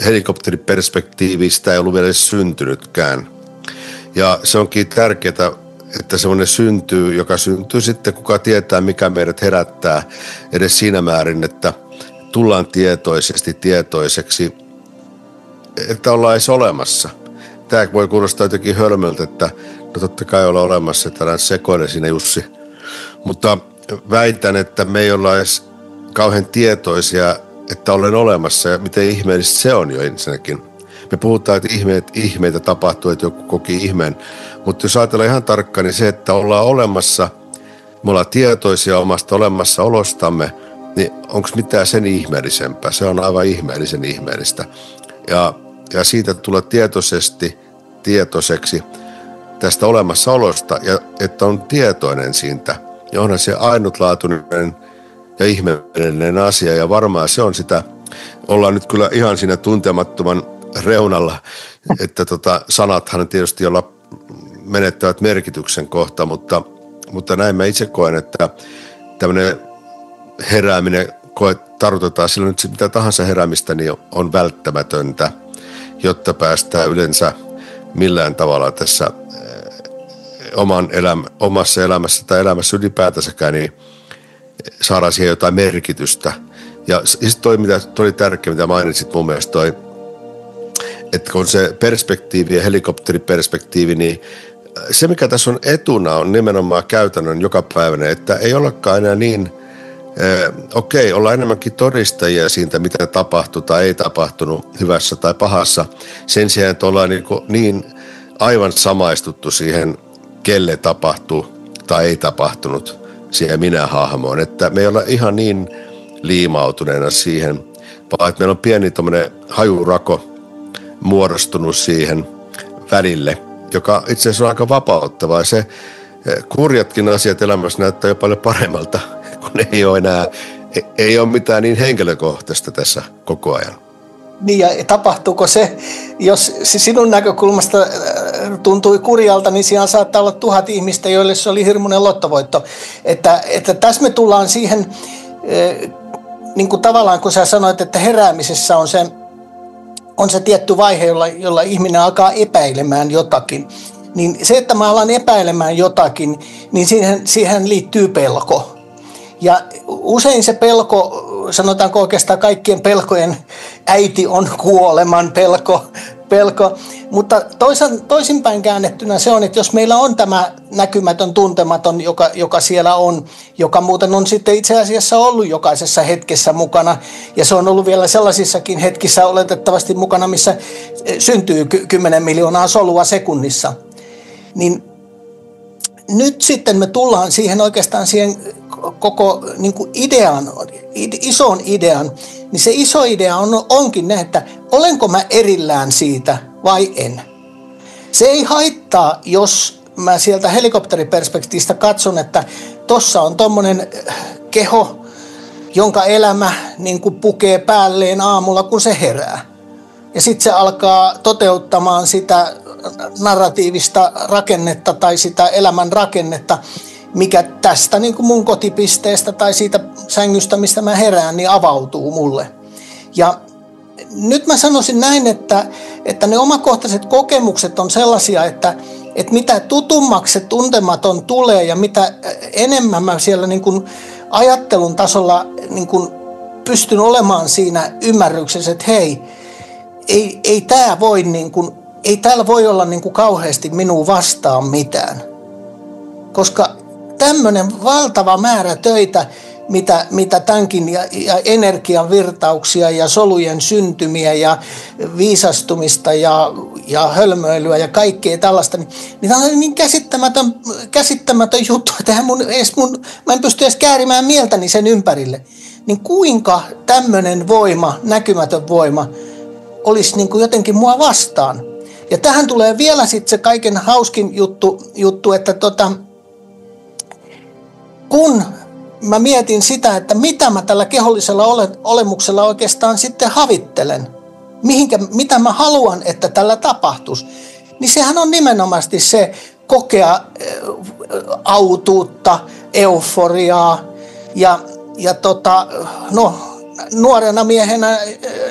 helikopteriperspektiivi, sitä ei ollut vielä edes syntynytkään. Ja se onkin tärkeää, että semmoinen syntyy, joka syntyy sitten, kuka tietää, mikä meidät herättää edes siinä määrin, että tullaan tietoiseksi, että ollaan edes olemassa. Tämä voi kuulostaa jotenkin hölmöltä, että no totta kai olla olemassa, että älä sekoile siinä Jussi. Mutta väitän, että me ei olla edes kauhean tietoisia, että olen olemassa ja miten ihmeellistä se on jo ensinnäkin. Me puhutaan, että ihmeitä tapahtuu, että joku koki ihmeen. Mutta jos ajatellaan ihan tarkkaan, niin se, että ollaan olemassa, me ollaan tietoisia omasta olemassaolostamme, niin onko mitään sen ihmeellisempää? Se on aivan ihmeellisen ihmeellistä. Ja siitä tulee tietoiseksi tästä olemassaolosta, ja että on tietoinen siitä. Ja onhan se ainutlaatuinen ja ihmeellinen asia, ja varmaan se on sitä, ollaan nyt kyllä ihan siinä tuntemattoman reunalla, että sanathan tietysti olla menettävät merkityksen kohta, mutta mutta näin mä itse koen, että tämmöinen herääminen, tarkoitetaan silloin nyt mitä tahansa heräämistä, niin on välttämätöntä, jotta päästään yleensä millään tavalla tässä omassa elämässä tai elämässä ylipäätänsäkään, niin saadaan siihen jotain merkitystä. Ja sitten toi oli tärkeä, mitä mainitsit mun mielestä toi, että kun se perspektiivi ja helikopteriperspektiivi, niin se mikä tässä on etuna on nimenomaan käytännön jokapäiväinen, että ei ollakaan enää niin, ollaan enemmänkin todistajia siitä, mitä tapahtuu tai ei tapahtunut hyvässä tai pahassa. Sen sijaan, että ollaan niin aivan samaistuttu siihen, kelle tapahtuu tai ei tapahtunut siihen minä-hahmoon, että me ei olla ihan niin liimautuneena siihen, vaan että meillä on pieni tommoinen hajurako muodostunut siihen välille, joka itse asiassa on aika vapauttavaa. Se kurjatkin asiat elämässä näyttää jo paljon paremmalta, kun ei ole mitään niin henkilökohtaista tässä koko ajan. Niin, ja tapahtuuko se, jos se sinun näkökulmasta tuntui kurjalta, niin siellä saattaa olla 1000 ihmistä, joille se oli hirmuinen lottovoitto. Että tässä me tullaan siihen, niin kuin tavallaan kun sä sanoit, että heräämisessä on se tietty vaihe, jolla ihminen alkaa epäilemään jotakin. Niin se, että mä alan epäilemään jotakin, niin siihen liittyy pelko. Ja usein se pelko, sanotaanko oikeastaan kaikkien pelkojen äiti on kuoleman pelko. Mutta toisinpäin käännettynä se on, että jos meillä on tämä näkymätön, tuntematon, joka siellä on, joka muuten on sitten itse asiassa ollut jokaisessa hetkessä mukana, ja se on ollut vielä sellaisissakin hetkissä oletettavasti mukana, missä syntyy 10 miljoonaa solua sekunnissa, niin nyt sitten me tullaan oikeastaan siihen koko niin kuin ison idean, niin se iso idea onkin ne, että olenko mä erillään siitä vai en. Se ei haittaa, jos mä sieltä helikopteriperspektiivistä katson, että tossa on tommonen keho, jonka elämä niin kuin pukee päälleen aamulla, kun se herää. Ja sitten se alkaa toteuttamaan sitä narratiivista rakennetta tai sitä elämän rakennetta, mikä tästä niin kuin mun kotipisteestä tai siitä sängystä, mistä mä herään, niin avautuu mulle. Ja nyt mä sanoisin näin, että ne omakohtaiset kokemukset on sellaisia, että mitä tutummaksi se tuntematon tulee ja mitä enemmän mä siellä niin kuin ajattelun tasolla niin kuin pystyn olemaan siinä ymmärryksessä, että hei, ei täällä voi olla niin kuin kauheasti minua vastaan mitään. Koska tämmöinen valtava määrä töitä, mitä tämänkin ja energian virtauksia ja solujen syntymiä ja viisastumista ja hölmöilyä ja kaikkea tällaista, niin tämä on niin käsittämätön juttu, että mä en pysty edes käärimään mieltäni sen ympärille. Niin kuinka tämmöinen voima, näkymätön voima, olisi niin kuin jotenkin mua vastaan. Ja tähän tulee vielä sitten se kaiken hauskin juttu että kun mä mietin sitä, että mitä mä tällä kehollisella olemuksella oikeastaan sitten havittelen, mitä mä haluan, että tällä tapahtuisi, niin sehän on nimenomaisesti se kokea autuutta, euforiaa ja nuorena miehenä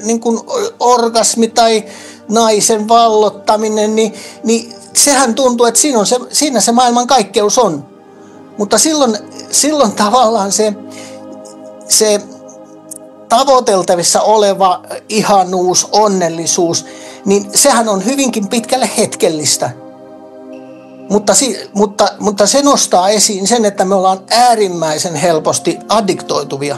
niin kuin orgasmi tai naisen vallottaminen, niin sehän tuntuu, että siinä se maailman kaikkeus on. Mutta silloin tavallaan se tavoiteltavissa oleva ihanuus, onnellisuus, niin sehän on hyvinkin pitkälle hetkellistä. Mutta se nostaa esiin sen, että me ollaan äärimmäisen helposti addiktoituvia.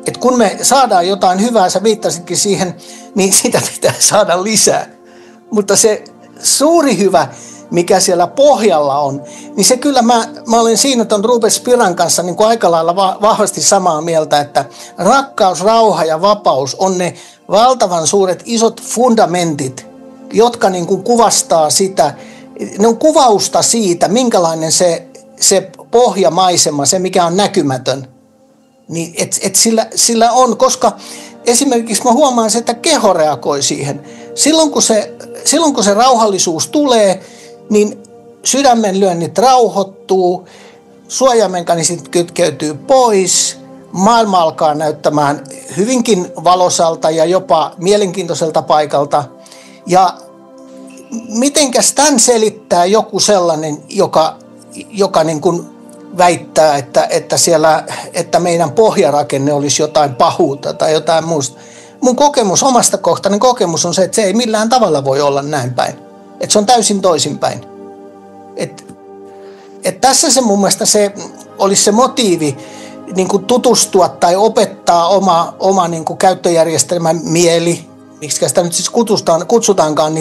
Et kun me saadaan jotain hyvää, sä viittasitkin siihen, niin sitä pitää saada lisää. Mutta se suuri hyvä, mikä siellä pohjalla on, niin se kyllä mä olen siinä ton Rubens Spiran kanssa niin kuin aika lailla vahvasti samaa mieltä, että rakkaus, rauha ja vapaus on ne valtavan suuret isot fundamentit, jotka niin kuin kuvastaa sitä, ne on kuvausta siitä, minkälainen se pohjamaisema, se mikä on näkymätön, niin sillä on, koska esimerkiksi mä huomaan se, että keho reagoi siihen. Silloin kun se rauhallisuus tulee, niin sydämenlyönnit rauhoittuu, suojamekanismit kytkeytyy pois, maailma alkaa näyttämään hyvinkin valosalta ja jopa mielenkiintoiselta paikalta. Ja mitenkäs tämän selittää joku sellainen, joka niin kuin väittää, että meidän pohjarakenne olisi jotain pahuutta tai jotain muusta. Mun omakohtainen kokemus on se, että se ei millään tavalla voi olla näin päin. Että se on täysin toisinpäin. Että tässä se mun mielestä se olisi se motiivi niin kuin tutustua tai opettaa oma niin kuin käyttöjärjestelmän mieli, miksi sitä nyt siis kutsutaankaan,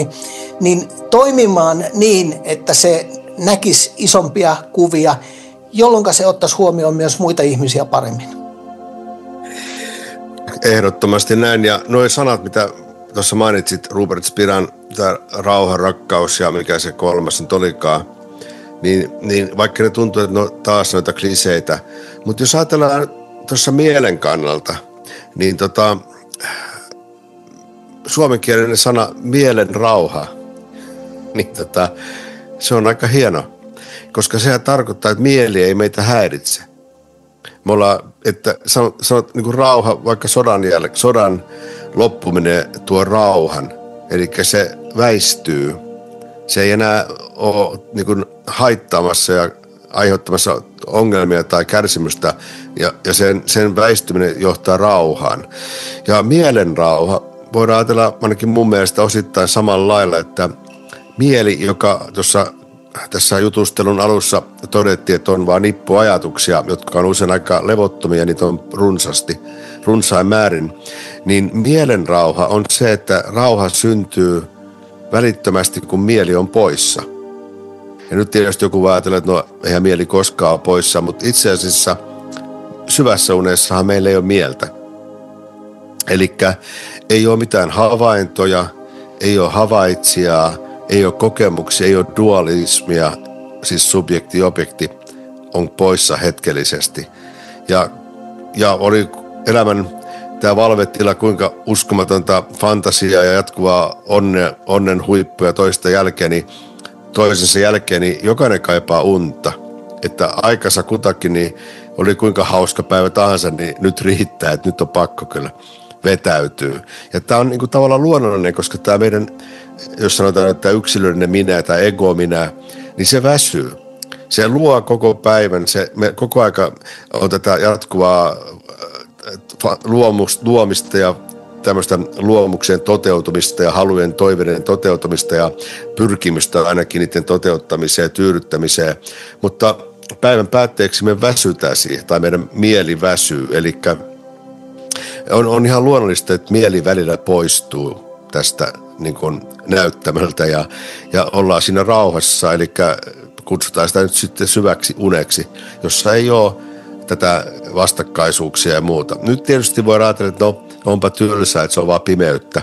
niin toimimaan niin, että se näkisi isompia kuvia, jolloin se ottaisi huomioon myös muita ihmisiä paremmin. Ehdottomasti näin. Ja nuo sanat, mitä tuossa mainitsit, Rupert Spiran, rauha, rakkaus ja mikä se kolmas nyt olikaan, niin vaikka ne tuntuu, että no taas noita kliseitä, mutta jos ajatellaan tuossa mielen kannalta, niin suomenkielinen sana mielen rauha, niin se on aika hieno, koska sehän tarkoittaa, että mieli ei meitä häiritse. Me ollaan, että sanot niin kuin rauha, vaikka sodan loppuminen tuo rauhan, eli se väistyy. Se ei enää ole niin kuin haittaamassa ja aiheuttamassa ongelmia tai kärsimystä, ja sen väistyminen johtaa rauhaan. Ja mielen rauha voidaan ajatella ainakin mun mielestä osittain samalla lailla, että mieli, joka tässä jutustelun alussa todettiin, että on vain nippuajatuksia, jotka on usein aika levottomia, niitä on runsain määrin, niin mielen rauha on se, että rauha syntyy välittömästi, kun mieli on poissa. Ja nyt tietysti joku voi ajatella, että no eihän mieli koskaan ole poissa, mutta itse asiassa syvässä unessahan meillä ei ole mieltä. Elikkä ei ole mitään havaintoja, ei ole havaitsijaa, ei ole kokemuksia, ei ole dualismia, siis subjekti-objekti on poissa hetkellisesti. Ja oli elämän tämä valvetila, kuinka uskomatonta fantasiaa ja jatkuvaa onnen huippuja toisensa jälkeen, niin jokainen kaipaa unta. Että aikansa kutakin, niin oli kuinka hauska päivä tahansa, niin nyt riittää, että nyt on pakko kyllä vetäytyy. Ja tämä on niin kuin tavallaan luonnollinen, koska tämä meidän, jos sanotaan, että yksilöllinen minä tai ego-minä, niin se väsyy. Se luo koko päivän, me koko aika on tätä jatkuvaa luomista ja tämmöistä luomuksen toteutumista ja halujen toiveiden toteutumista ja pyrkimystä ainakin niiden toteuttamiseen ja tyydyttämiseen. Mutta päivän päätteeksi me väsytään siihen, tai meidän mieli väsyy. Eli on ihan luonnollista, että mieli välillä poistuu tästä niin kuin näyttämöltä ja ollaan siinä rauhassa, eli kutsutaan sitä nyt sitten syväksi uneksi, jossa ei ole tätä vastakkaisuuksia ja muuta. Nyt tietysti voi ajatella, että no onpa tylsää, että se on vaan pimeyttä.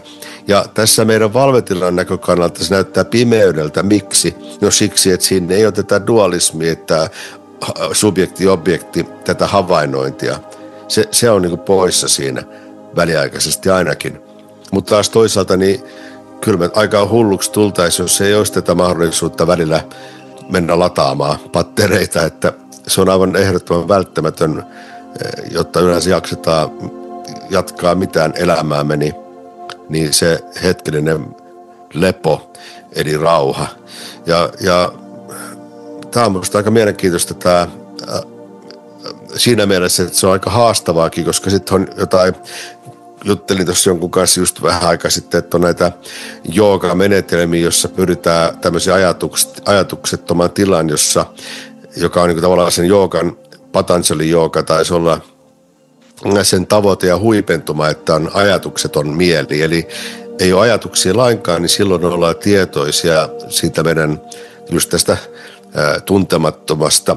Ja tässä meidän valvetilan näkökannalta se näyttää pimeydeltä. Miksi? No siksi, että siinä ei ole tätä dualismia, että subjekti-objekti, tätä havainnointia. Se on niin kuin poissa siinä väliaikaisesti ainakin. Mutta taas toisaalta niin kyllä me aika hulluksi tultaisiin, jos ei olisi tätä mahdollisuutta välillä mennä lataamaan pattereita, että se on aivan ehdottoman välttämätön, jotta yleensä jaksetaan jatkaa mitään elämäämme, niin se hetkellinen lepo, eli rauha. Ja tämä on minusta aika mielenkiintoista tämä siinä mielessä, että se on aika haastavaakin, koska sitten on jotain, juttelin tuossa jonkun kanssa just vähän aikaa sitten, että on näitä joogamenetelmiä, jossa pyritään tämmöisiä ajatuksettoman tilan, joka on niin kuin tavallaan sen joogan, Patanjali jooga taisi olla sen tavoite ja huipentuma, että on ajatukseton mieli. Eli ei ole ajatuksia lainkaan, niin silloin ollaan tietoisia siitä meidän just tästä tuntemattomasta,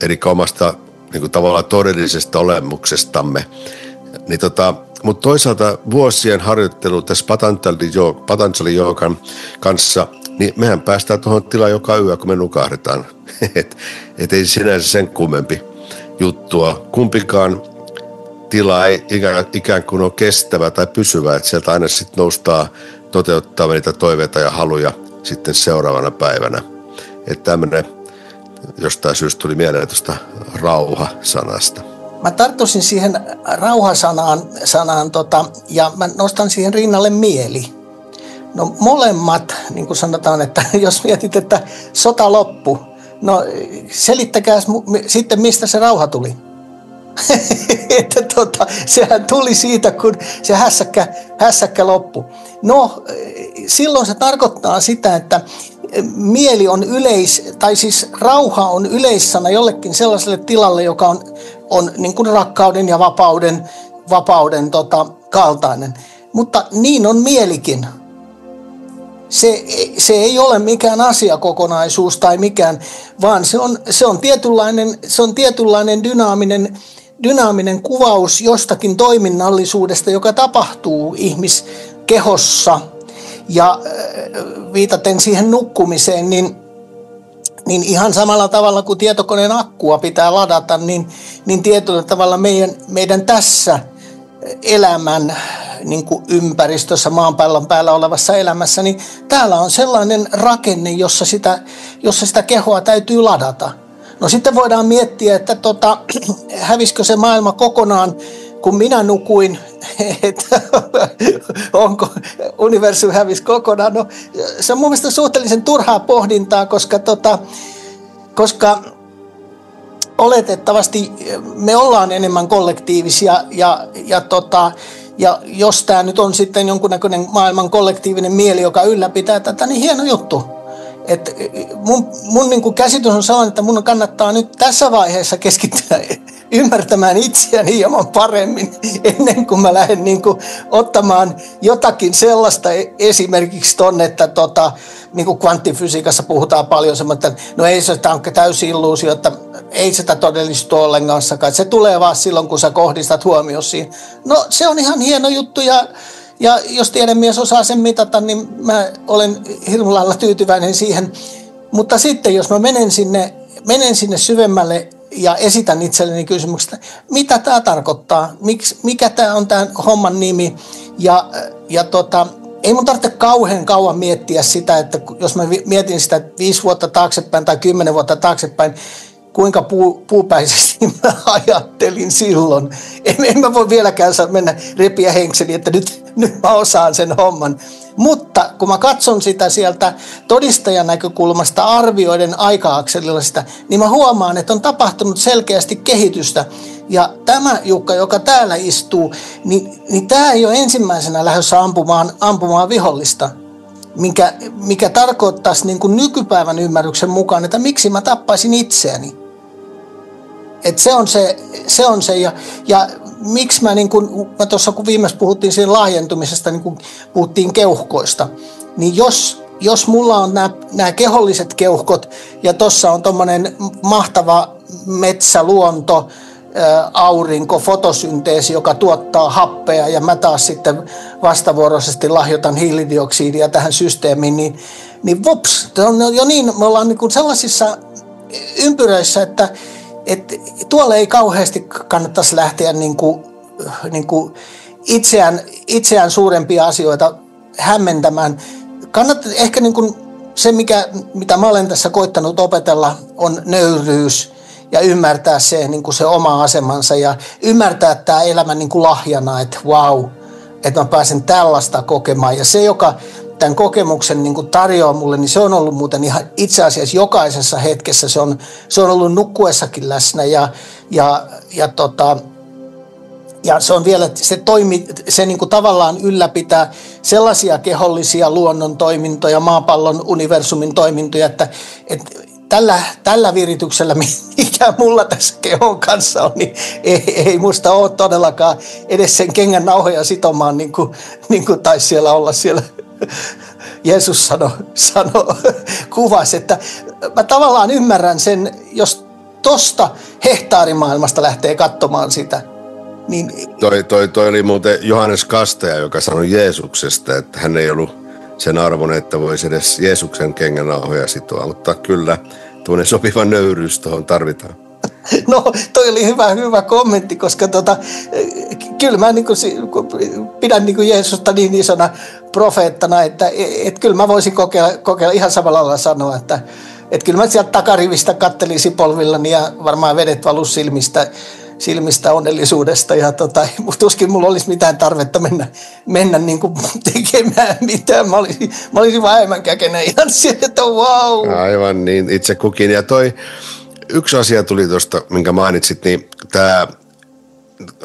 eli omasta niin kuin tavallaan todellisesta olemuksestamme. Niin mutta toisaalta vuosien harjoittelu tässä Patanjali joogan kanssa, niin mehän päästään tuohon tilaan joka yö, kun me nukahdetaan. Et ei sinänsä sen kummempi juttua. Kumpikaan tila ei ikään kuin ole kestävä tai pysyvä, että sieltä aina sitten noustaan toteuttaa niitä toiveita ja haluja sitten seuraavana päivänä. Että tämmöinen jostain syystä tuli mieleen tuosta rauha-sanasta. Mä tarttuisin siihen rauhasanaan ja mä nostan siihen rinnalle mieli. No molemmat, niin kuin sanotaan, että jos mietit, että sota loppu, no selittäkää sitten, mistä se rauha tuli. Että sehän tuli siitä, kun se hässäkkä loppui. No silloin se tarkoittaa sitä, että mieli on rauha on yleissana jollekin sellaiselle tilalle, joka on niin kuin rakkauden ja vapauden kaltainen. Mutta niin on mielikin. Se ei ole mikään asiakokonaisuus tai mikään, vaan se on tietynlainen dynaaminen kuvaus jostakin toiminnallisuudesta, joka tapahtuu ihmiskehossa. Ja viitaten siihen nukkumiseen, niin ihan samalla tavalla kuin tietokoneen akkua pitää ladata, niin tietyllä tavalla meidän tässä elämän niin kuin ympäristössä, maanpallon päällä olevassa elämässä, niin täällä on sellainen rakenne, jossa sitä kehoa täytyy ladata. No sitten voidaan miettiä, että hävisikö se maailma kokonaan, kun minä nukuin, että onko universumi hävisi kokonaan. No, se on mun mielestä suhteellisen turhaa pohdintaa, koska oletettavasti me ollaan enemmän kollektiivisia ja jos tämä nyt on sitten jonkunnäköinen maailman kollektiivinen mieli, joka ylläpitää tätä, niin hieno juttu. Et mun niin kuin käsitys on sellainen, että mun kannattaa nyt tässä vaiheessa keskittyä ymmärtämään itseäni hieman paremmin ennen kuin mä lähden niin kuin ottamaan jotakin sellaista esimerkiksi tonne, että niin kuin kvanttifysiikassa puhutaan paljon semmoista, että no ei se on täysi illuusio, että ei sitä todellisuutta ole ollenkaan, se tulee vaan silloin, kun sä kohdistat huomioon siihen. No se on ihan hieno juttu ja jos tiedemies osaa sen mitata, niin mä olen hirveän lailla tyytyväinen siihen. Mutta sitten jos mä menen sinne syvemmälle ja esitän itselleni kysymyksestä, mitä tämä tarkoittaa, mikä tämä on tämän homman nimi ei mun tarvitse kauhean kauan miettiä sitä, että jos mä mietin sitä 5 vuotta taaksepäin tai 10 vuotta taaksepäin, kuinka puupäisesti mä ajattelin silloin. En mä voi vieläkään mennä repiä henkseli, että nyt mä osaan sen homman. Mutta kun mä katson sitä sieltä todistajan näkökulmasta arvioiden aika-akselilla sitä, niin mä huomaan, että on tapahtunut selkeästi kehitystä. Ja tämä Jukka, joka täällä istuu, niin tämä ei ole ensimmäisenä lähdössä ampumaan vihollista. Mikä tarkoittaisi niin kuin nykypäivän ymmärryksen mukaan, että miksi mä tappaisin itseäni. Että se on se ja miksi mä tuossa kun viimeksi puhuttiin siinä laajentumisesta, niin kun puhuttiin keuhkoista, niin jos mulla on nämä keholliset keuhkot ja tuossa on tommonen mahtava metsäluonto, aurinko, fotosynteesi, joka tuottaa happea ja mä taas sitten vastavuoroisesti lahjoitan hiilidioksidia tähän systeemiin, niin vups, on jo niin, me ollaan niin sellaisissa ympyröissä, että tuolle ei kauheasti kannattaisi lähteä niin kuin itseään suurempia asioita hämmentämään. Kannattaa ehkä niin kuin se, mitä mä olen tässä koittanut opetella, on nöyryys ja ymmärtää se, niin kuin se oma asemansa ja ymmärtää tämä elämä niin kuin lahjana, että vau, että mä pääsen tällaista kokemaan. Ja se, joka tämän kokemuksen niin kuin tarjoaa mulle, niin se on ollut muuten ihan itse asiassa jokaisessa hetkessä. Se on ollut nukkuessakin läsnä ja se on vielä, se niin kuin tavallaan ylläpitää sellaisia kehollisia luonnon toimintoja, maapallon universumin toimintoja, että tällä virityksellä, mikä mulla tässä kehon kanssa on, niin ei musta ole todellakaan edes sen kengän nauhoja sitomaan, niin kuin taisi siellä olla siellä. Jeesus sanoi kuvasi, että mä tavallaan ymmärrän sen, jos tosta hehtaarimaailmasta lähtee katsomaan sitä. Niin Toi oli muuten Johannes Kastaja, joka sanoi Jeesuksesta, että hän ei ollut sen arvon, että voisi edes Jeesuksen kengänauhoja sitoa, mutta kyllä tuonne sopiva nöyryys tuohon tarvitaan. No toi oli hyvä kommentti, koska kyllä mä pidän Jeesusta niin isona profeettana, että kyllä mä voisin kokeilla ihan samalla lailla sanoa, että Että kyllä mä sieltä takarivistä kattelin sipolvillani ja varmaan vedet valus silmistä onnellisuudesta. Ja tuskin mulla olisi mitään tarvetta mennä niin kuin tekemään mitään. Mä olisin vähemmän käkenä ihan sieltä, että wow. Aivan niin, itse kukin. Ja yksi asia tuli tuosta, minkä mainitsit, niin tämä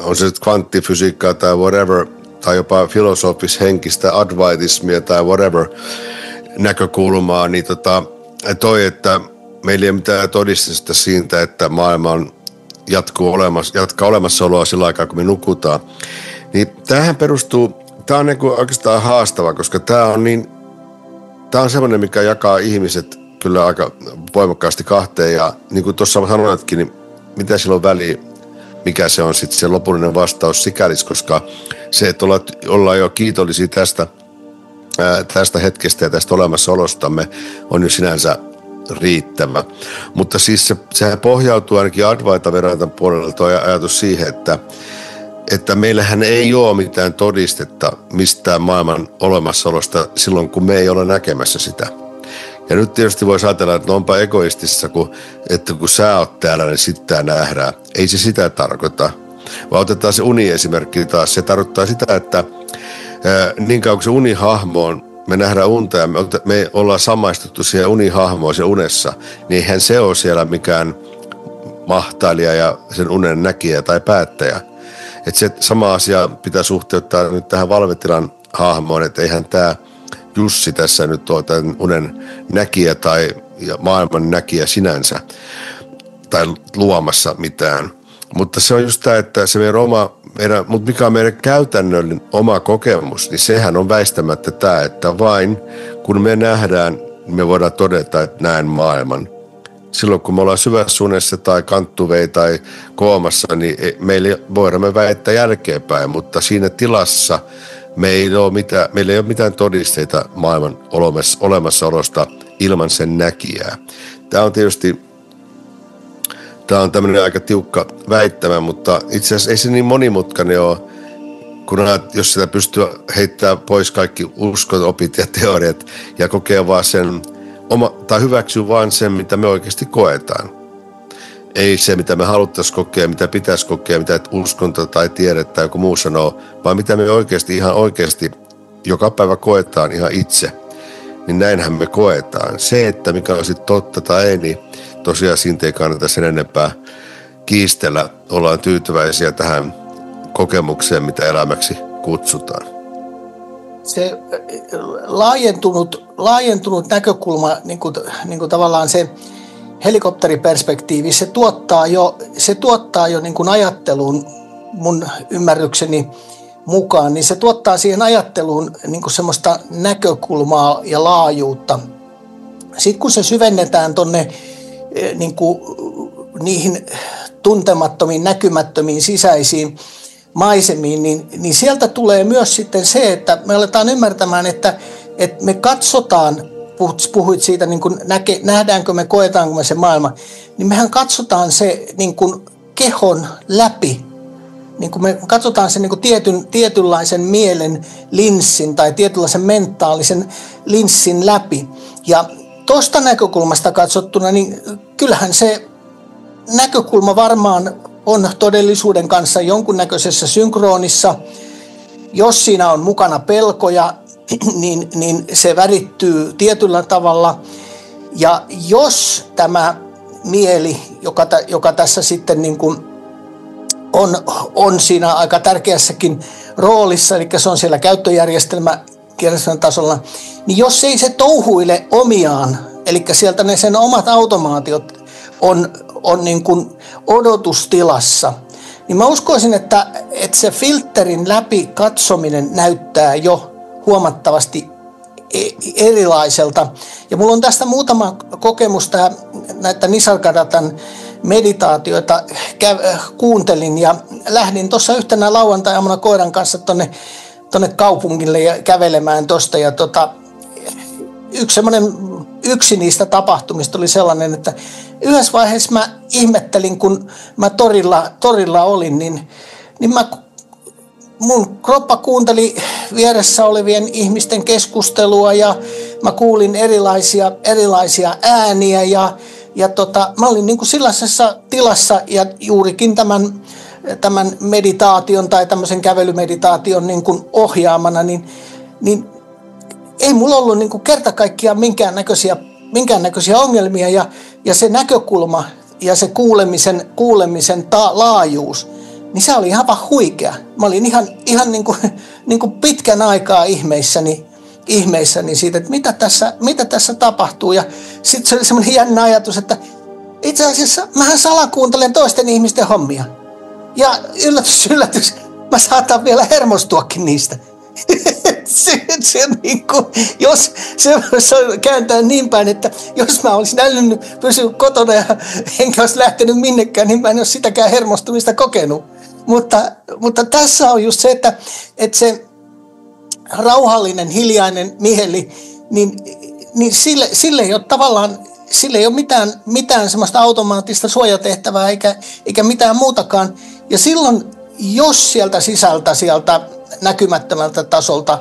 on se kvanttifysiikkaa tai whatever, tai jopa filosofis-henkistä advaitismia tai whatever näkökulmaa, niin että meillä ei ole mitään todistusta siitä, että maailma on jatkaa olemassaoloa sillä aikaa, kun me nukutaan. Niin tämähän perustuu, tämä on niin kuin oikeastaan haastava, koska tämä on semmoinen, mikä jakaa ihmiset kyllä aika voimakkaasti kahteen, ja niin kuin tuossa sanoitkin, niin mitä sillä on väliä, mikä se on sitten se lopullinen vastaus sikälis, koska se, että ollaan jo kiitollisia tästä hetkestä ja tästä olemassaolostamme on jo sinänsä riittävä. Mutta siis sehän pohjautuu ainakin Advaita-Vedantan puolella tuo ajatus siihen, että meillähän ei ole mitään todistetta mistään maailman olemassaolosta silloin, kun me ei ole näkemässä sitä. Ja nyt tietysti voisi ajatella, että onpa egoistissa, että kun sä oot täällä, niin sitten tämä nähdään. Ei se sitä tarkoita. Vaan otetaan se uni-esimerkki taas. Se tarkoittaa sitä, että niin kauan kuin se unihahmo on, me nähdään unta ja me ollaan samaistuttu siihen unihahmoon siellä unessa, niin eihän se ole siellä mikään mahtailija ja sen unen näkijä tai päättäjä. Että se sama asia pitää suhteuttaa nyt tähän Valvetilan hahmoon, että eihän tämä Jussi tässä nyt ole tämän unen näkijä tai maailman näkijä sinänsä tai luomassa mitään. Mutta se on just tämä, että se mutta mikä on meidän käytännöllinen oma kokemus, niin sehän on väistämättä tämä, että vain kun me nähdään, me voidaan todeta, että näen maailman. Silloin kun me ollaan syvässä unessa tai kanttuvei tai koomassa, niin meillä voidaan väittää jälkeenpäin, mutta siinä tilassa meillä ei ole mitään todisteita maailman olemassaolosta ilman sen näkijää. Tämä on tämmöinen aika tiukka väittämä, mutta itse asiassa ei se niin monimutkainen ole, jos sitä pystyy heittämään pois kaikki uskonopit ja teoriat ja kokea vaan tai hyväksyä vaan sen, mitä me oikeasti koetaan. Ei se, mitä me haluttaisiin kokea, mitä pitäisi kokea, mitä uskonto tai tiede tai joku muu sanoo, vaan mitä me ihan oikeasti joka päivä koetaan ihan itse. Niin näinhän me koetaan. Se, että mikä on sitten totta tai ei, niin tosiaan siitä ei kannata sen enempää kiistellä. Ollaan tyytyväisiä tähän kokemukseen, mitä elämäksi kutsutaan. Se laajentunut näkökulma, niin kuin tavallaan se helikopteriperspektiivi, se tuottaa jo niin kuin ajatteluun mun ymmärrykseni mukaan, niin se tuottaa siihen ajatteluun niin kuin semmoista näkökulmaa ja laajuutta. Sitten kun se syvennetään tonne niin kuin niihin tuntemattomiin, näkymättömiin sisäisiin maisemiin, niin sieltä tulee myös sitten se, että me aletaan ymmärtämään, että me katsotaan, puhuit siitä, niin kuin nähdäänkö me, koetaanko me se maailma, niin mehän katsotaan se niin kuin kehon läpi. Niin kuin me katsotaan sen niin kuin tietynlaisen mielen linssin tai tietynlaisen mentaalisen linssin läpi. Ja tuosta näkökulmasta katsottuna, niin kyllähän se näkökulma varmaan on todellisuuden kanssa jonkunnäköisessä synkronissa. Jos siinä on mukana pelkoja, niin se värittyy tietyllä tavalla. Ja jos tämä mieli, joka tässä sitten niin kuin on siinä aika tärkeässäkin roolissa, eli se on siellä käyttöjärjestelmän tasolla, niin jos ei se touhuile omiaan, eli sieltä ne sen omat automaatiot on niin kuin odotustilassa, niin mä uskoisin, että se filterin läpi katsominen näyttää jo huomattavasti erilaiselta. Ja mulla on tästä muutama kokemus, näitä Nisargadatan meditaatioita kuuntelin ja lähdin tuossa yhtenä lauantai-aamuna koiran kanssa tonne kaupungille ja kävelemään tuosta. Ja yksi niistä tapahtumista oli sellainen, että yhdessä vaiheessa mä ihmettelin, kun mä torilla olin, niin mä mun kroppa kuunteli vieressä olevien ihmisten keskustelua ja mä kuulin erilaisia ääniä ja mä olin niin kuin sellaisessa tilassa ja juurikin tämän meditaation tai tämmöisen kävelymeditaation niin kuin ohjaamana, niin ei mulla ollut niin kuin kerta kaikkiaan minkäännäköisiä ongelmia ja se näkökulma ja se kuulemisen laajuus, niin se oli ihan vaan huikea. Mä olin ihan niin kuin pitkän aikaa ihmeissäni siitä, että mitä tässä tapahtuu. Ja sitten se oli semmoinen jännä ajatus, että itse asiassa mähän salakuuntelen toisten ihmisten hommia. Ja yllätys, mä saatan vielä hermostuakin niistä. se niin kuin, jos se kääntää niin päin, että jos mä olisin älynnyt pysyä kotona ja enkä olisi lähtenyt minnekään, niin mä en ole sitäkään hermostumista kokenut. Mutta tässä on just se, että se rauhallinen, hiljainen mieli, niin sille ei ole tavallaan, sille ei ole mitään semmoista automaattista suojatehtävää eikä mitään muutakaan. Ja silloin, jos sieltä sisältä, sieltä näkymättömältä tasolta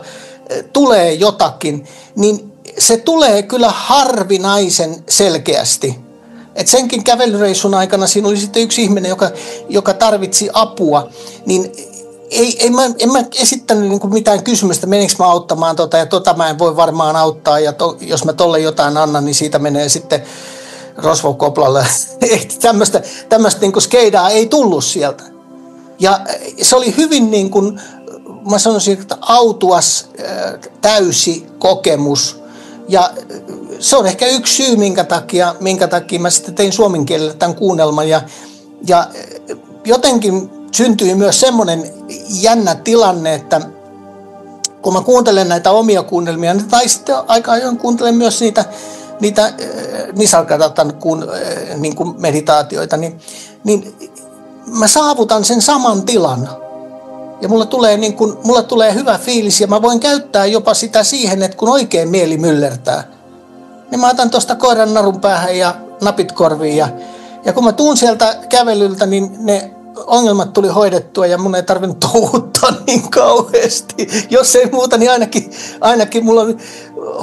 tulee jotakin, niin se tulee kyllä harvinaisen selkeästi. Et senkin kävelyreissun aikana siinä oli sitten yksi ihminen, joka tarvitsi apua, niin en mä esittänyt niinku mitään kysymystä, meneekö mä auttamaan ja mä en voi varmaan auttaa, ja jos mä tolle jotain annan, niin siitä menee sitten rosvokoplalle. Tämmöistä niinku skeidaa ei tullut sieltä. Ja se oli hyvin niin kuin, mä sanoisin, että autuas, täysi kokemus. Ja se on ehkä yksi syy, minkä takia mä sitten tein suomen kielellä tämän kuunnelman. Ja jotenkin syntyi myös semmoinen jännä tilanne, että kun mä kuuntelen näitä omia kuunnelmia, tai sitten aika ajoin kuuntelen myös niitä Nisargadatta niin kuin meditaatioita, niin mä saavutan sen saman tilan. Ja mulle tulee hyvä fiilis ja mä voin käyttää jopa sitä siihen, että kun oikein mieli myllertää, niin mä otan tuosta koiran narun päähän ja napit korviin. Ja kun mä tuun sieltä kävelyltä, niin ne ongelmat tuli hoidettua ja mun ei tarvinnut touhuttaa niin kauheasti. Jos ei muuta, niin ainakin mulla on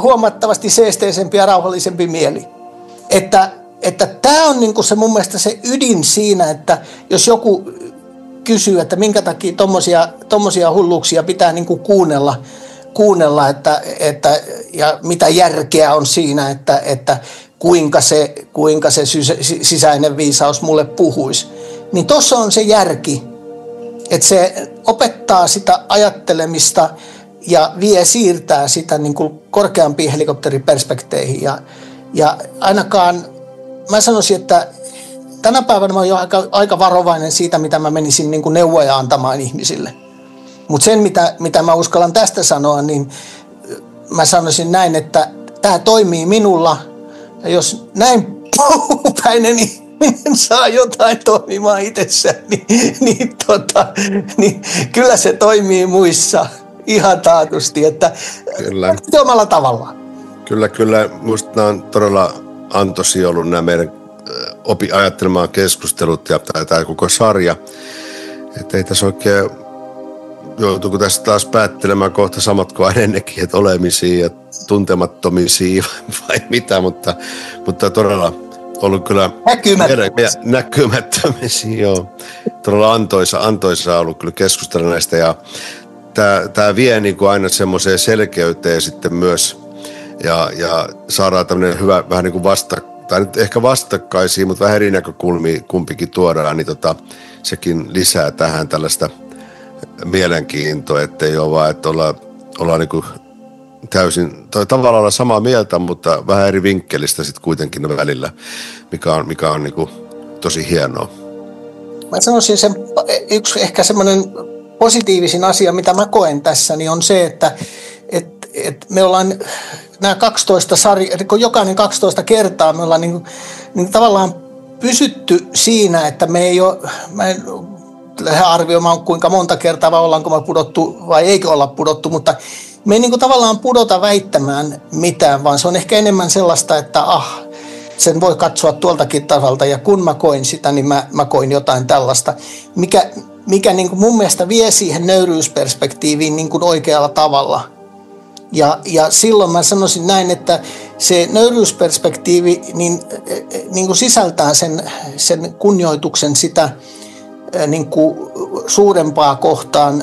huomattavasti seesteisempi ja rauhallisempi mieli. Että tämä on niinku se mun mielestä se ydin siinä, että jos joku kysyy, että minkä takia tommosia hulluuksia pitää niinku kuunnella ja mitä järkeä on siinä, että kuinka se sisäinen viisaus mulle puhuisi. Niin tuossa on se järki, että se opettaa sitä ajattelemista ja siirtää sitä niinku korkeampiin helikopteriperspekteihin ja ainakaan mä sanoisin, että tänä päivänä mä oon jo aika varovainen siitä, mitä mä menisin niin kuin neuvoja antamaan ihmisille. Mutta sen, mitä mä uskallan tästä sanoa, niin mä sanoisin näin, että tämä toimii minulla. Ja jos näin puhupäinen ihminen saa jotain toimimaan itsessään, niin kyllä se toimii muissa ihan taatusti, että kyllä. Omalla tavallaan. Kyllä. Musta nämä on todella antoisia ollut nämä meidän opi ajattelemaan keskustelut ja tämä koko sarja. Että ei tässä oikein, joutuuko tässä taas päättelemään kohta samat kuin ennenkin, että olemisia ja tuntemattomisia vai mitä, mutta todella ollut kyllä näkymättömisiä, joo. Todella antoisa ollut kyllä keskustella näistä ja tämä vie niin kuin aina semmoiseen selkeyteen sitten myös ja saadaan tämmöinen hyvä vähän niin kuin tai nyt ehkä vastakkaisia, mutta vähän eri näkökulmia kumpikin tuodaan, niin sekin lisää tähän tällaista mielenkiintoa, ettei ole vaan, että ollaan niin kuin täysin, tavallaan olla samaa mieltä, mutta vähän eri vinkkelistä sitten kuitenkin välillä, mikä on niin kuin tosi hienoa. Mä sanoisin yksi ehkä semmoinen positiivisin asia, mitä mä koen tässä, niin on se, että me ollaan nämä 12 kun jokainen 12 kertaa me ollaan niin tavallaan pysytty siinä, että mä en lähde arvioimaan kuinka monta kertaa vai ollaanko me pudottu vai eikö olla pudottu, mutta me ei niin tavallaan pudota väittämään mitään, vaan se on ehkä enemmän sellaista, että sen voi katsoa tuoltakin tasolta ja kun mä koin sitä, niin mä koin jotain tällaista, mikä niin kuin mun mielestä vie siihen nöyryysperspektiiviin niin kuin oikealla tavalla. Ja silloin mä sanoisin näin, että se nöyryysperspektiivi niin kuin sisältää sen kunnioituksen sitä niin kuin suurempaa kohtaan.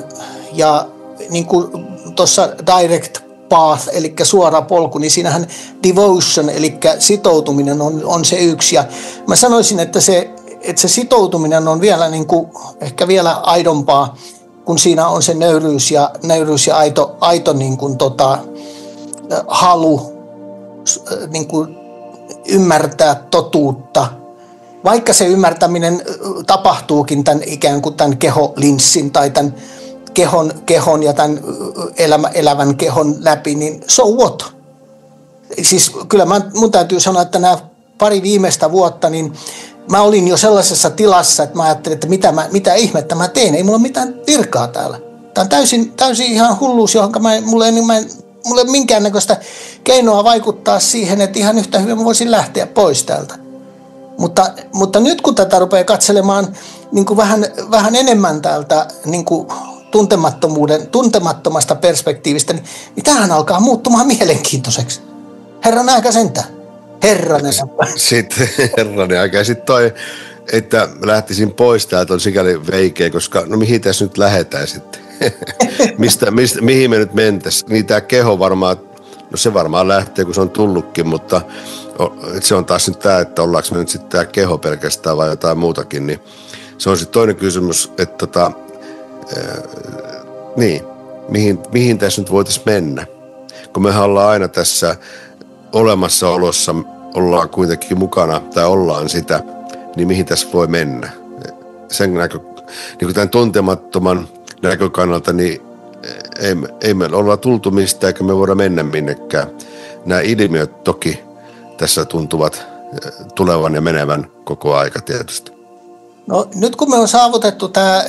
Ja niin kuin tuossa direct path, eli suora polku, niin siinähän devotion, eli sitoutuminen on se yksi. Ja mä sanoisin, että se sitoutuminen on vielä niin kuin, ehkä vielä aidompaa, kun siinä on se nöyryys ja aito niin kuin halu niin kuin ymmärtää totuutta. Vaikka se ymmärtäminen tapahtuukin tämän ikään kuin tämän keholinssin tai tämän kehon ja tämän elävän kehon läpi, niin so what? Siis kyllä mun täytyy sanoa, että nämä pari viimeistä vuotta, niin mä olin jo sellaisessa tilassa, että mä ajattelin, että mitä ihmettä mä teen. Ei mulla ole mitään virkaa täällä. Tämä on täysin ihan hulluus, johon mulla ei ole minkäännäköistä keinoa vaikuttaa siihen, että ihan yhtä hyvin mä voisin lähteä pois täältä. Mutta nyt kun tätä rupeaa katselemaan niin kuin vähän enemmän täältä niin kuin tuntemattomasta perspektiivistä, niin tämähän alkaa muuttumaan mielenkiintoiseksi. Herran aika sentään. Herranen. Sitten herranen aika. Sitten toi, että lähtisin pois täältä on sikäli veikeä, koska no mihin tässä nyt lähdetään sitten? Mihin me nyt mentäisiin? Niin tämä keho varmaan, no se varmaan lähtee, kun se on tullutkin, mutta se on taas nyt tämä, että ollaanko me nyt sitten tämä keho pelkästään vai jotain muutakin, niin se on sitten toinen kysymys, että niin, mihin tässä nyt voitaisiin mennä? Kun mehän ollaan aina tässä olemassaolossa, ollaan kuitenkin mukana tai ollaan sitä, niin mihin tässä voi mennä? Sen niin kuin tämän tuntemattoman näkökannalta, niin ei me olla tultu mistään eikä me voida mennä minnekään. Nämä ilmiöt toki tässä tuntuvat tulevan ja menevän koko aika tietysti. No nyt kun me on saavutettu tämä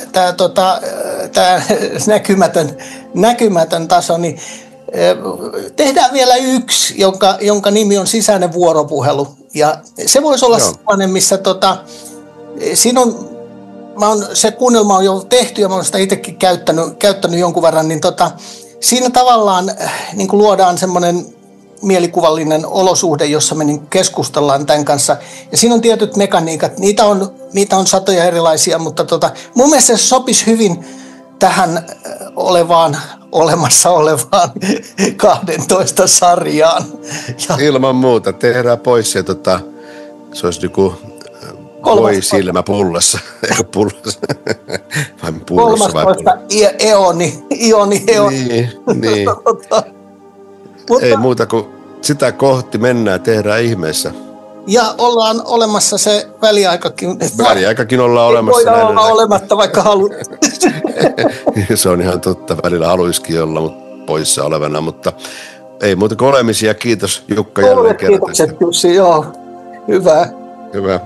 näkymätön taso, niin tehdään vielä yksi, jonka nimi on sisäinen vuoropuhelu. Ja se voisi olla sellainen, missä se kuunnelma on jo tehty ja mä olen sitä itsekin käyttänyt jonkun verran, niin siinä tavallaan niin kuin luodaan semmoinen mielikuvallinen olosuhde, jossa me niin keskustellaan tämän kanssa. Ja siinä on tietyt mekaniikat, niitä on satoja erilaisia, mutta mun mielestä se sopisi hyvin tähän olemassa olevaan 12 sarjaan. Ja ilman muuta, tehdään pois ja se olisi joku voi silmä pullassa, eikö pullassa, vai pullossa vai pullassa. 13 ioni. Niin. Ei muuta kuin sitä kohti mennään, tehdään ihmeessä. Ja ollaan olemassa se väliaikakin. Väliaikakin ollaan olemassa. Voidaan olla olematta, vaikka haluat. Se on ihan totta. Välillä haluisikin olla poissa olevana, mutta ei muuta kuin olemisia. Kiitos Jukka jälleen kerran. Kiitokset Jussi, joo. Hyvä. Hyvä.